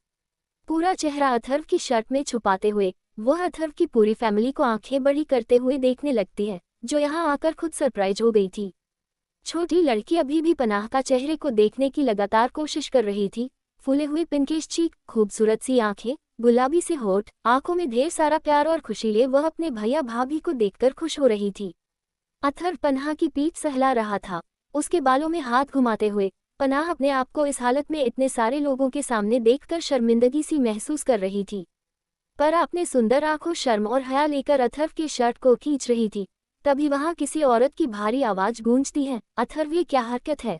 [SPEAKER 1] पूरा चेहरा अथर्व की शर्ट में छुपाते हुए वह अथर्व की पूरी फैमिली को आंखें बड़ी करते हुए देखने लगती है, जो यहाँ आकर खुद सरप्राइज हो गई थी। छोटी लड़की अभी भी पनाह का चेहरे को देखने की लगातार कोशिश कर रही थी। फूले हुए पिंकिश चीक, खूबसूरत सी आंखें, गुलाबी से होठ, आंखों में ढेर सारा प्यार और खुशी लिए वह अपने भैया भाभी को देखकर खुश हो रही थी। अथर्व पनाह की पीठ सहला रहा था, उसके बालों में हाथ घुमाते हुए। पनाह अपने आप को इस हालत में इतने सारे लोगों के सामने देखकर शर्मिंदगी सी महसूस कर रही थी, पर अपने सुंदर आंखों शर्म और हया लेकर अथर्व की शर्ट को खींच रही थी। तभी वहां किसी औरत की भारी आवाज गूंजती है, अथर्व ये क्या हरकत है।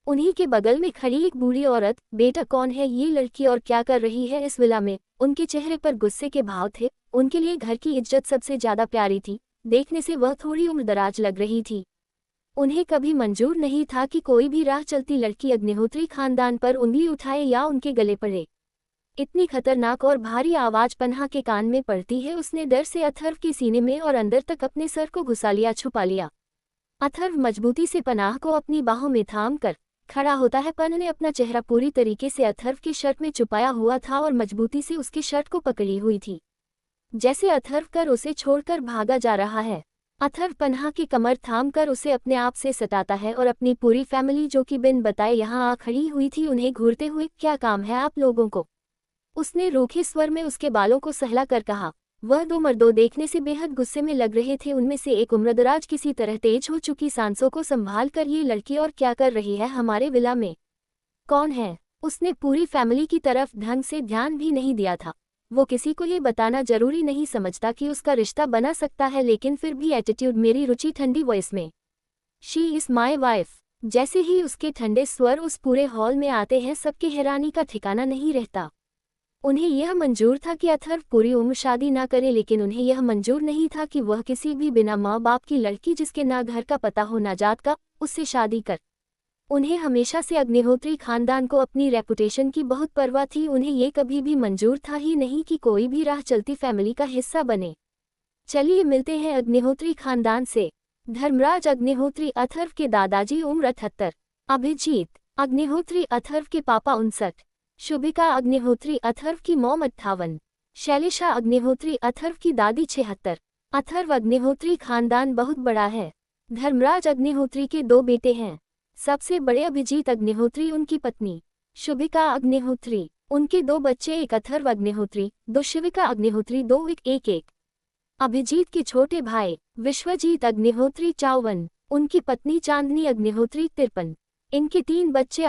[SPEAKER 1] उन्हीं के बगल में खड़ी एक बूढ़ी औरत, बेटा कौन है ये लड़की और क्या कर रही है इस विला में। उनके चेहरे पर गुस्से के भाव थे। उनके लिए घर की इज्जत सबसे ज्यादा प्यारी थी। देखने से वह थोड़ी उम्रदराज लग रही थी। उन्हें कभी मंजूर नहीं था कि कोई भी राह चलती लड़की अग्निहोत्री खानदान पर उंगली उठाए या उनके गले पड़े। इतनी खतरनाक और भारी आवाज पन्हा के कान में पड़ती है, उसने डर से अथर्व के सीने में और अंदर तक अपने सर को घुसा लिया, छुपा लिया। अथर्व मजबूती से पनाह को अपनी बाहों में थाम कर खड़ा होता है। पन्हा ने अपना चेहरा पूरी तरीके से अथर्व के शर्ट में छुपाया हुआ था और मजबूती से उसकी शर्ट को पकड़ी हुई थी, जैसे अथर्व कर उसे छोड़कर भागा जा रहा है। अथर्व पन्हा की कमर थाम कर उसे अपने आप से सटाता है और अपनी पूरी फैमिली जो कि बिन बताए यहाँ आ खड़ी हुई थी उन्हें घूरते हुए, क्या काम है आप लोगों को? उसने रूखे स्वर में उसके बालों को सहला कर कहा। वह दो मर्दों देखने से बेहद गुस्से में लग रहे थे। उनमें से एक उम्रदराज किसी तरह तेज हो चुकी सांसों को संभाल कर, ये लड़की और क्या कर रही है हमारे विला में? कौन है? उसने पूरी फैमिली की तरफ ढंग से ध्यान भी नहीं दिया था। वो किसी को ये बताना जरूरी नहीं समझता कि उसका रिश्ता बना सकता है, लेकिन फिर भी एटीट्यूड, मेरी रुचि ठंडी वॉइस में, शी इज माई वाइफ। जैसे ही उसके ठंडे स्वर उस पूरे हॉल में आते हैं, सबकी हैरानी का ठिकाना नहीं रहता। उन्हें यह मंजूर था कि अथर्व पूरी उम्र शादी ना करे, लेकिन उन्हें यह मंजूर नहीं था कि वह किसी भी बिना माँ बाप की लड़की, जिसके ना घर का पता हो ना जात का, उससे शादी कर। उन्हें हमेशा से अग्निहोत्री खानदान को अपनी रेपुटेशन की बहुत परवाह थी। उन्हें ये कभी भी मंजूर था ही नहीं कि कोई भी राह चलती फैमिली का हिस्सा बने। चलिए मिलते हैं अग्निहोत्री खानदान से। धर्मराज अग्निहोत्री, अथर्व के दादाजी, उम्र 78। अभिजीत अग्निहोत्री, अथर्व के पापा 59। शुभिका अग्निहोत्री, अथर्व की मॉम 58। शैलेशा अग्निहोत्री, अथर्व की दादी 76। अथर्व अग्निहोत्री खानदान बहुत बड़ा है। धर्मराज अग्निहोत्री के 2 बेटे हैं। सबसे बड़े अभिजीत अग्निहोत्री, उनकी पत्नी शुभिका अग्निहोत्री, उनके 2 बच्चे, एक अथर्व अग्निहोत्री, 2 शिविका अग्निहोत्री, 2 एक। अभिजीत के छोटे भाई विश्वजीत अग्निहोत्री 54, उनकी पत्नी चांदनी अग्निहोत्री 53, इनके 3 बच्चे,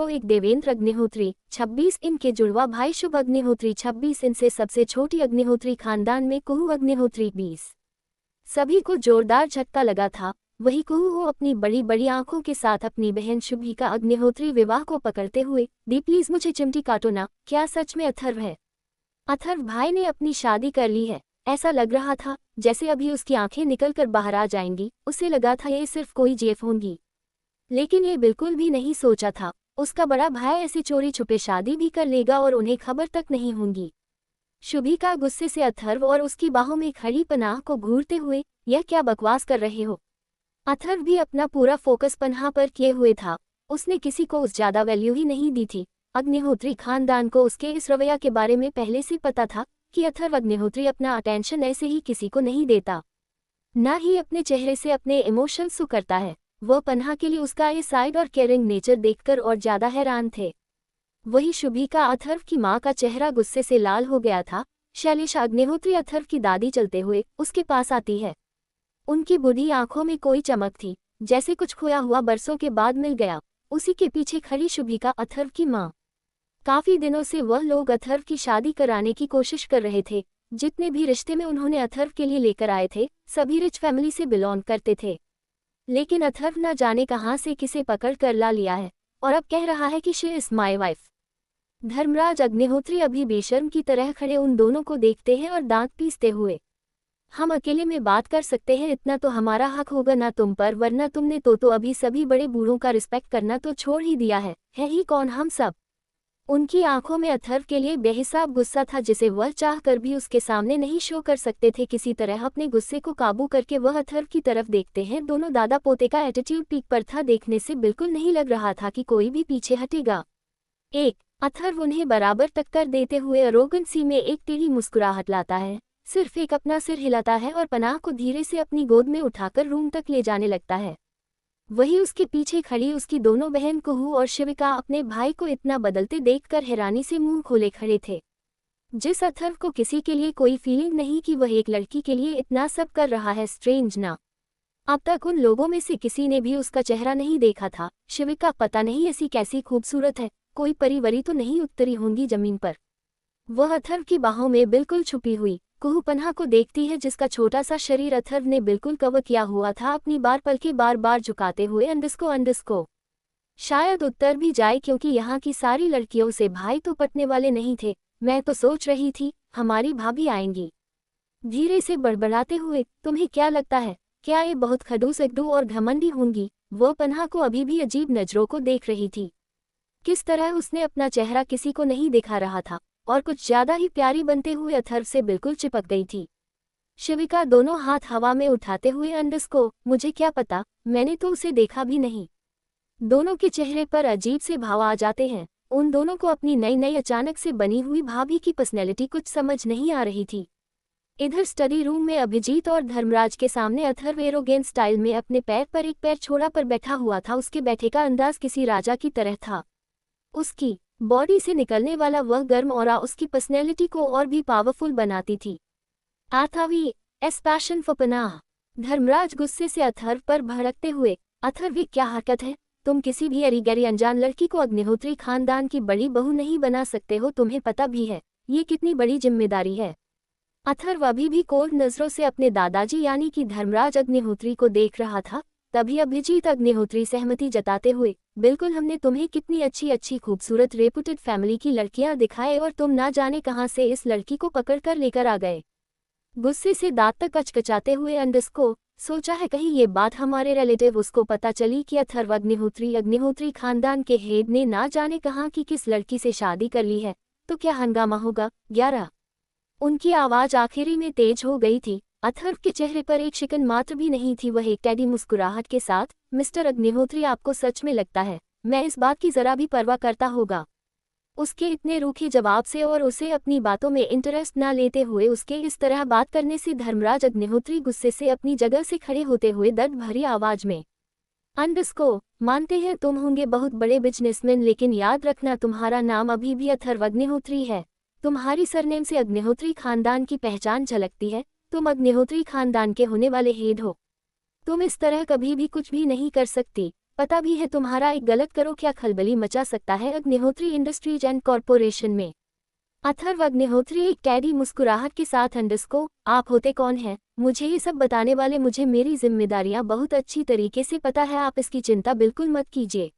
[SPEAKER 1] एक देवेंद्र अग्निहोत्री 26, इनके जुड़वा भाई शुभ अग्निहोत्री 26, इनसे सबसे छोटी अग्निहोत्री खानदान में कुहू अग्निहोत्री 20। सभी को जोरदार झटका लगा था। वही कुहू हो अपनी बड़ी बड़ी आंखों के साथ अपनी बहन शुभिका अग्निहोत्री विवाह को पकड़ते हुए, दी प्लीज मुझे चिमटी काटो ना, क्या सच में अथर्व है? अथर्व भाई ने अपनी शादी कर ली है। ऐसा लग रहा था जैसे अभी उसकी आंखें निकलकर बाहर आ जाएंगी। उसे लगा था ये सिर्फ कोई जेफ होंगी, लेकिन ये बिल्कुल भी नहीं सोचा था उसका बड़ा भाई ऐसे चोरी छुपे शादी भी कर लेगा और उन्हें खबर तक नहीं होंगी। शुभिका गुस्से से अथर्व और उसकी बाहों में खड़ी पनाह को घूरते हुए, यह क्या बकवास कर रहे हो? अथर्व भी अपना पूरा फोकस पन्हा पर किए हुए था। उसने किसी को उस ज्यादा वैल्यू ही नहीं दी थी। अग्निहोत्री खानदान को उसके इस रवैया के बारे में पहले से पता था कि अथर्व अग्निहोत्री अपना अटेंशन ऐसे ही किसी को नहीं देता, ना ही अपने चेहरे से अपने इमोशंस शो करता है। वह पन्हा के लिए उसका ये साइड और केयरिंग नेचर देखकर और ज्यादा हैरान थे। वही शुभिका, अथर्व की माँ का चेहरा गुस्से से लाल हो गया था। शैलेशा अग्निहोत्री, अथर्व की दादी, चलते हुए उसके पास आती है। उनकी बूढ़ी आंखों में कोई चमक थी, जैसे कुछ खोया हुआ बरसों के बाद मिल गया। उसी के पीछे खड़ी शुभिका, अथर्व की माँ। काफी दिनों से वह लोग अथर्व की शादी कराने की कोशिश कर रहे थे। जितने भी रिश्ते में उन्होंने अथर्व के लिए लेकर आए थे, सभी रिच फैमिली से बिलोंग करते थे। लेकिन अथर्व न जाने कहां से किसे पकड़ कर ला लिया है और अब कह रहा है कि she is my wife. Dharmraj Agnihotri अभी बेशर्म की तरह खड़े उन दोनों को देखते हैं और दांत पीसते हुए, हम अकेले में बात कर सकते हैं, इतना तो हमारा हक होगा ना तुम पर, वरना तुमने तो अभी सभी बड़े बूढ़ों का रिस्पेक्ट करना तो छोड़ ही दिया है ही कौन हम सब? उनकी आंखों में अथर्व के लिए बेहिसाब गुस्सा था, जिसे वह चाह कर भी उसके सामने नहीं शो कर सकते थे। किसी तरह अपने गुस्से को काबू करके वह अथर्व की तरफ देखते हैं। दोनों दादा पोते का एटीट्यूड पीक पर था। देखने से बिल्कुल नहीं लग रहा था कि कोई भी पीछे हटेगा। अथर्व उन्हें बराबर टक्कर देते हुए अरोगेंट सी में एक टेढ़ी मुस्कुराहट लाता है, सिर्फ एक अपना सिर हिलाता है और पनाह को धीरे से अपनी गोद में उठाकर रूम तक ले जाने लगता है। वही उसके पीछे खड़ी उसकी दोनों बहन कुहू और शिविका अपने भाई को इतना बदलते देखकर हैरानी से मुंह खोले खड़े थे। जिस अथर्व को किसी के लिए कोई फीलिंग नहीं कि वह एक लड़की के लिए इतना सब कर रहा है, स्ट्रेंज ना। अब तक उन लोगों में से किसी ने भी उसका चेहरा नहीं देखा था। शिविका, पता नहीं ऐसी कैसी खूबसूरत है, कोई परिवरी तो नहीं उतरी होंगी जमीन पर। वह अथर्व की बाहों में बिल्कुल छुपी हुई कुहू पन्हा को देखती है, जिसका छोटा सा शरीर अथर्व ने बिल्कुल कवर किया हुआ था। अपनी पलकें बार बार झुकाते हुए अंडस्को शायद उत्तर भी जाए, क्योंकि यहाँ की सारी लड़कियों से भाई तो पटने वाले नहीं थे। मैं तो सोच रही थी हमारी भाभी आएंगी। धीरे से बड़बड़ाते हुए, तुम्हें क्या लगता है, क्या ये बहुत खड़ूस एकदू और घमंडी होंगी? वो पन्हा को अभी भी अजीब नजरों को देख रही थी। किस तरह उसने अपना चेहरा किसी को नहीं दिखा रहा था। और कुछ ज्यादा ही प्यारी बनते हुए अथर्व से बिल्कुल चिपक गई थी। शिविका दोनों हाथ हवा में उठाते हुए को, मुझे क्या पता, मैंने तो उसे देखा भी नहीं। दोनों के चेहरे पर अजीब से भाव आ जाते हैं। उन दोनों को अपनी नई नई अचानक से बनी हुई भाभी की पर्सनैलिटी कुछ समझ नहीं आ रही थी। इधर स्टडी रूम में अभिजीत और धर्मराज के सामने अथर्व एरोगेंट स्टाइल में अपने पैर पर एक पैर छोड़ा पर बैठा हुआ था। उसके बैठे का अंदाज किसी राजा की तरह था। उसकी बॉडी से निकलने वाला वह गर्म ऑरा उसकी पर्सनैलिटी को और भी पावरफुल बनाती थी। आथावी एस पैशन फॉर पनाह। धर्मराज गुस्से से अथर्व पर भड़कते हुए, अथर्व ये क्या हरकत है? तुम किसी भी अरीगरी अनजान लड़की को अग्निहोत्री खानदान की बड़ी बहू नहीं बना सकते हो। तुम्हें पता भी है ये कितनी बड़ी जिम्मेदारी है। अथर्व अभी भी कोल्ड नजरों से अपने दादाजी यानी कि धर्मराज अग्निहोत्री को देख रहा था। तभी अभिजीत अग्निहोत्री सहमति जताते हुए, बिल्कुल, हमने तुम्हें कितनी अच्छी अच्छी खूबसूरत रेपुटेड फैमिली की लड़कियां दिखाए और तुम ना जाने कहां से इस लड़की को पकड़ कर लेकर आ गए। गुस्से से दांत तक कचकचाते हुए को सोचा है कहीं ये बात हमारे रिलेटिव उसको पता चली कि अथर्व अग्निहोत्री खानदान के हेड ने ना जाने कहां की किस लड़की से शादी कर ली है, तो क्या हंगामा होगा। 11 उनकी आवाज आखिरी में तेज हो गई थी। अथर्व के चेहरे पर एक शिकन मात्र भी नहीं थी। वह एक टेढ़ी मुस्कुराहट के साथ, मिस्टर अग्निहोत्री, आपको सच में लगता है मैं इस बात की जरा भी परवाह करता होगा? उसके इतने रूखे जवाब से और उसे अपनी बातों में इंटरेस्ट न लेते हुए उसके इस तरह बात करने से धर्मराज अग्निहोत्री गुस्से से अपनी जगह से खड़े होते हुए दर्द भरी आवाज में, को मानते हैं तुम होंगे बहुत बड़े बिजनेसमैन, लेकिन याद रखना तुम्हारा नाम अभी भी अथर्व अग्निहोत्री है। तुम्हारी सरनेम से अग्निहोत्री खानदान की पहचान झलकती है। तुम अग्निहोत्री खानदान के होने वाले हेड हो। तुम इस तरह कभी भी कुछ भी नहीं कर सकती। पता भी है तुम्हारा एक गलत करो क्या खलबली मचा सकता है अग्निहोत्री इंडस्ट्रीज एंड कॉरपोरेशन में। अथर्व अग्निहोत्री एक टेढ़ी मुस्कुराहट के साथ को, आप होते कौन हैं मुझे ये सब बताने वाले? मुझे मेरी जिम्मेदारियां बहुत अच्छी तरीके से पता है, आप इसकी चिंता बिल्कुल मत कीजिए।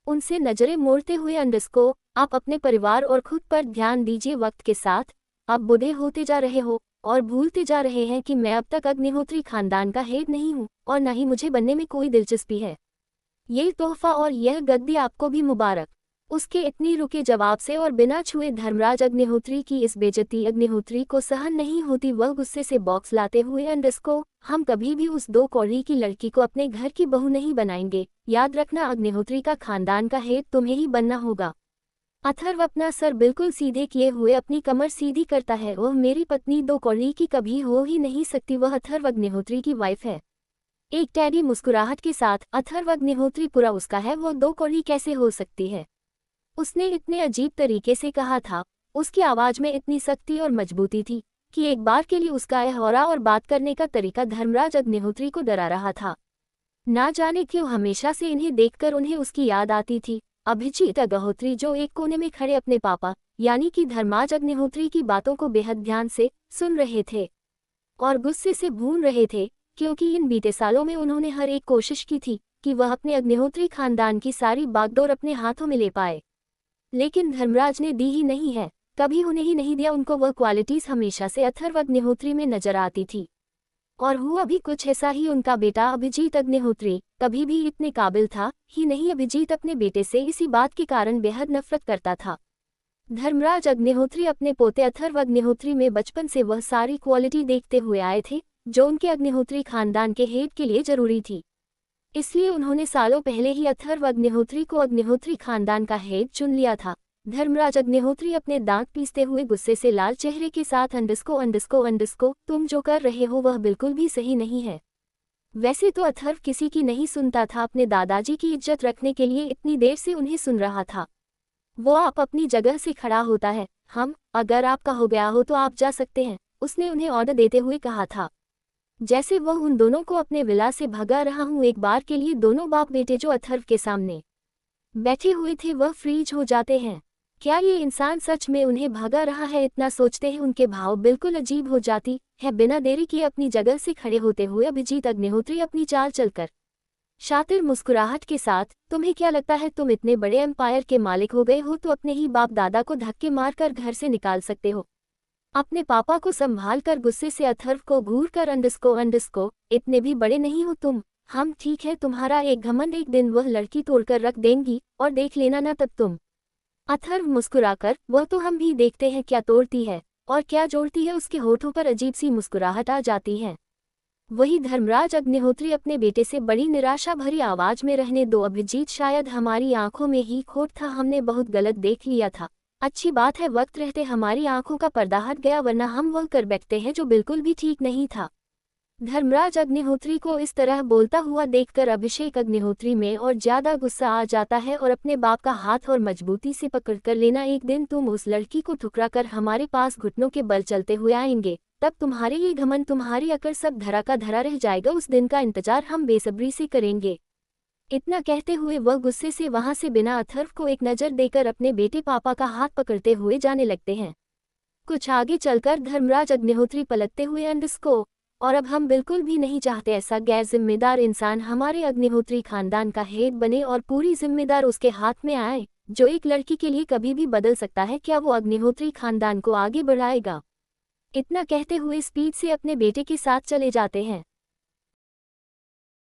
[SPEAKER 1] उनसे नजरें मोड़ते हुए को, आप अपने परिवार और खुद पर ध्यान दीजिए। वक्त के साथ आप बूढ़े होते जा रहे हो और भूलते जा रहे हैं कि मैं अब तक अग्निहोत्री खानदान का हेड नहीं हूँ और न ही मुझे बनने में कोई दिलचस्पी है। ये तोहफा और यह गद्दी आपको भी मुबारक। उसके इतनी रुके जवाब से और बिना छुए धर्मराज अग्निहोत्री की इस बेइज्जती अग्निहोत्री को सहन नहीं होती। वह गुस्से से बॉक्स लाते हुए को, हम कभी भी उस 2 कौड़ी की लड़की को अपने घर की बहू नहीं बनाएंगे। याद रखना अग्निहोत्री का खानदान का हेड तुम्हें ही बनना होगा। अथर्व अपना सर बिल्कुल सीधे किए हुए अपनी कमर सीधी करता है। वह मेरी पत्नी 2 कौड़ी की कभी हो ही नहीं सकती। वह अथर्व अग्निहोत्री की वाइफ है। एक टेढ़ी मुस्कुराहट के साथ, अथर्व अग्निहोत्री पूरा उसका है, वो 2 कौड़ी कैसे हो सकती है? उसने इतने अजीब तरीके से कहा था। उसकी आवाज में इतनी सख्ती और मजबूती थी कि एक बार के लिए उसका एहरा और बात करने का तरीका धर्मराज अग्निहोत्री को डरा रहा था। ना जाने क्यों हमेशा से इन्हें देखकर उन्हें उसकी याद आती थी। अभिजीत अग्निहोत्री जो एक कोने में खड़े अपने पापा यानी कि धर्मराज अग्निहोत्री की बातों को बेहद ध्यान से सुन रहे थे और गुस्से से भून रहे थे, क्योंकि इन बीते सालों में उन्होंने हर एक कोशिश की थी कि वह अपने अग्निहोत्री खानदान की सारी बागडोर अपने हाथों में ले पाए, लेकिन धर्मराज ने दी ही नहीं है, कभी उन्हें ही नहीं दिया। उनको वह क्वालिटीज हमेशा से अथर्व अग्निहोत्री में नजर आती थी और हुआ भी कुछ ऐसा ही। उनका बेटा अभिजीत अग्निहोत्री कभी भी इतने काबिल था ही नहीं। अभिजीत अपने बेटे से इसी बात के कारण बेहद नफरत करता था। धर्मराज अग्निहोत्री अपने पोते अथर्व अग्निहोत्री में बचपन से वह सारी क्वालिटी देखते हुए आए थे जो उनके अग्निहोत्री खानदान के हेड के लिए जरूरी थी। इसलिए उन्होंने सालों पहले ही अथर्व अग्निहोत्री को अग्निहोत्री खानदान का हेड चुन लिया था। धर्मराज अग्निहोत्री अपने दांत पीसते हुए गुस्से से लाल चेहरे के साथ को, तुम जो कर रहे हो वह बिल्कुल भी सही नहीं है। वैसे तो अथर्व किसी की नहीं सुनता था, अपने दादाजी की इज्जत रखने के लिए इतनी देर से उन्हें सुन रहा था। वो आप अपनी जगह से खड़ा होता है, हम अगर आपका हो गया हो तो आप जा सकते हैं, उसने उन्हें ऑर्डर देते हुए कहा था, जैसे वह उन दोनों को अपने विला से भगा रहा हूं। एक बार के लिए दोनों बाप बेटे जो अथर्व के सामने बैठे हुए थे वह फ्रीज हो जाते हैं। क्या ये इंसान सच में उन्हें भगा रहा है? इतना सोचते ही उनके भाव बिल्कुल अजीब हो जाती है। बिना देरी किए अपनी जगह से खड़े होते हुए अभिजीत अग्निहोत्री अपनी चाल चलकर शातिर मुस्कुराहट के साथ, तुम्हें क्या लगता है तुम इतने बड़े एम्पायर के मालिक हो गए हो तो अपने ही बाप दादा को धक्के मारकर घर से निकाल सकते हो? अपने पापा को संभाल कर गुस्से से अथर्व को घूर कर को, इतने भी बड़े नहीं हो तुम। हम ठीक है, तुम्हारा एक घमंड एक दिन वह लड़की तोड़कर रख देंगी और देख लेना ना तब तुम। अथर्व मुस्कुराकर, वह तो हम भी देखते हैं क्या तोड़ती है और क्या जोड़ती है। उसके होठों पर अजीब सी मुस्कुराहट आ जाती है। वही धर्मराज अग्निहोत्री अपने बेटे से बड़ी निराशा भरी आवाज में, रहने दो अभिजीत, शायद हमारी आंखों में ही खोट था, हमने बहुत गलत देख लिया था। अच्छी बात है वक्त रहते हमारी आंखों का पर्दा हट गया, वरना हम वह कर बैठते हैं जो बिल्कुल भी ठीक नहीं था। धर्मराज अग्निहोत्री को इस तरह बोलता हुआ देखकर अभिषेक अग्निहोत्री में और ज्यादा गुस्सा आ जाता है और अपने बाप का हाथ और मजबूती से पकड़कर लेना, एक दिन तुम उस लड़की को ठुकरा कर हमारे पास घुटनों के बल चलते हुए आएंगे, तब तुम्हारे ये घमंड, तुम्हारी अकड़ सब धरा का धरा रह जाएगा। उस दिन का इंतजार हम बेसब्री से करेंगे। इतना कहते हुए वह गुस्से से वहां से बिना अथर्व को एक नज़र देकर अपने बेटे पापा का हाथ पकड़ते हुए जाने लगते हैं। कुछ आगे चलकर धर्मराज अग्निहोत्री पलटते हुए अंडस्को, और अब हम बिल्कुल भी नहीं चाहते ऐसा गैर जिम्मेदार इंसान हमारे अग्निहोत्री खानदान का हेड बने और पूरी जिम्मेदार उसके हाथ में आए, जो एक लड़की के लिए कभी भी बदल सकता है। क्या वो अग्निहोत्री खानदान को आगे बढ़ाएगा? इतना कहते हुए स्पीड से अपने बेटे के साथ चले जाते हैं।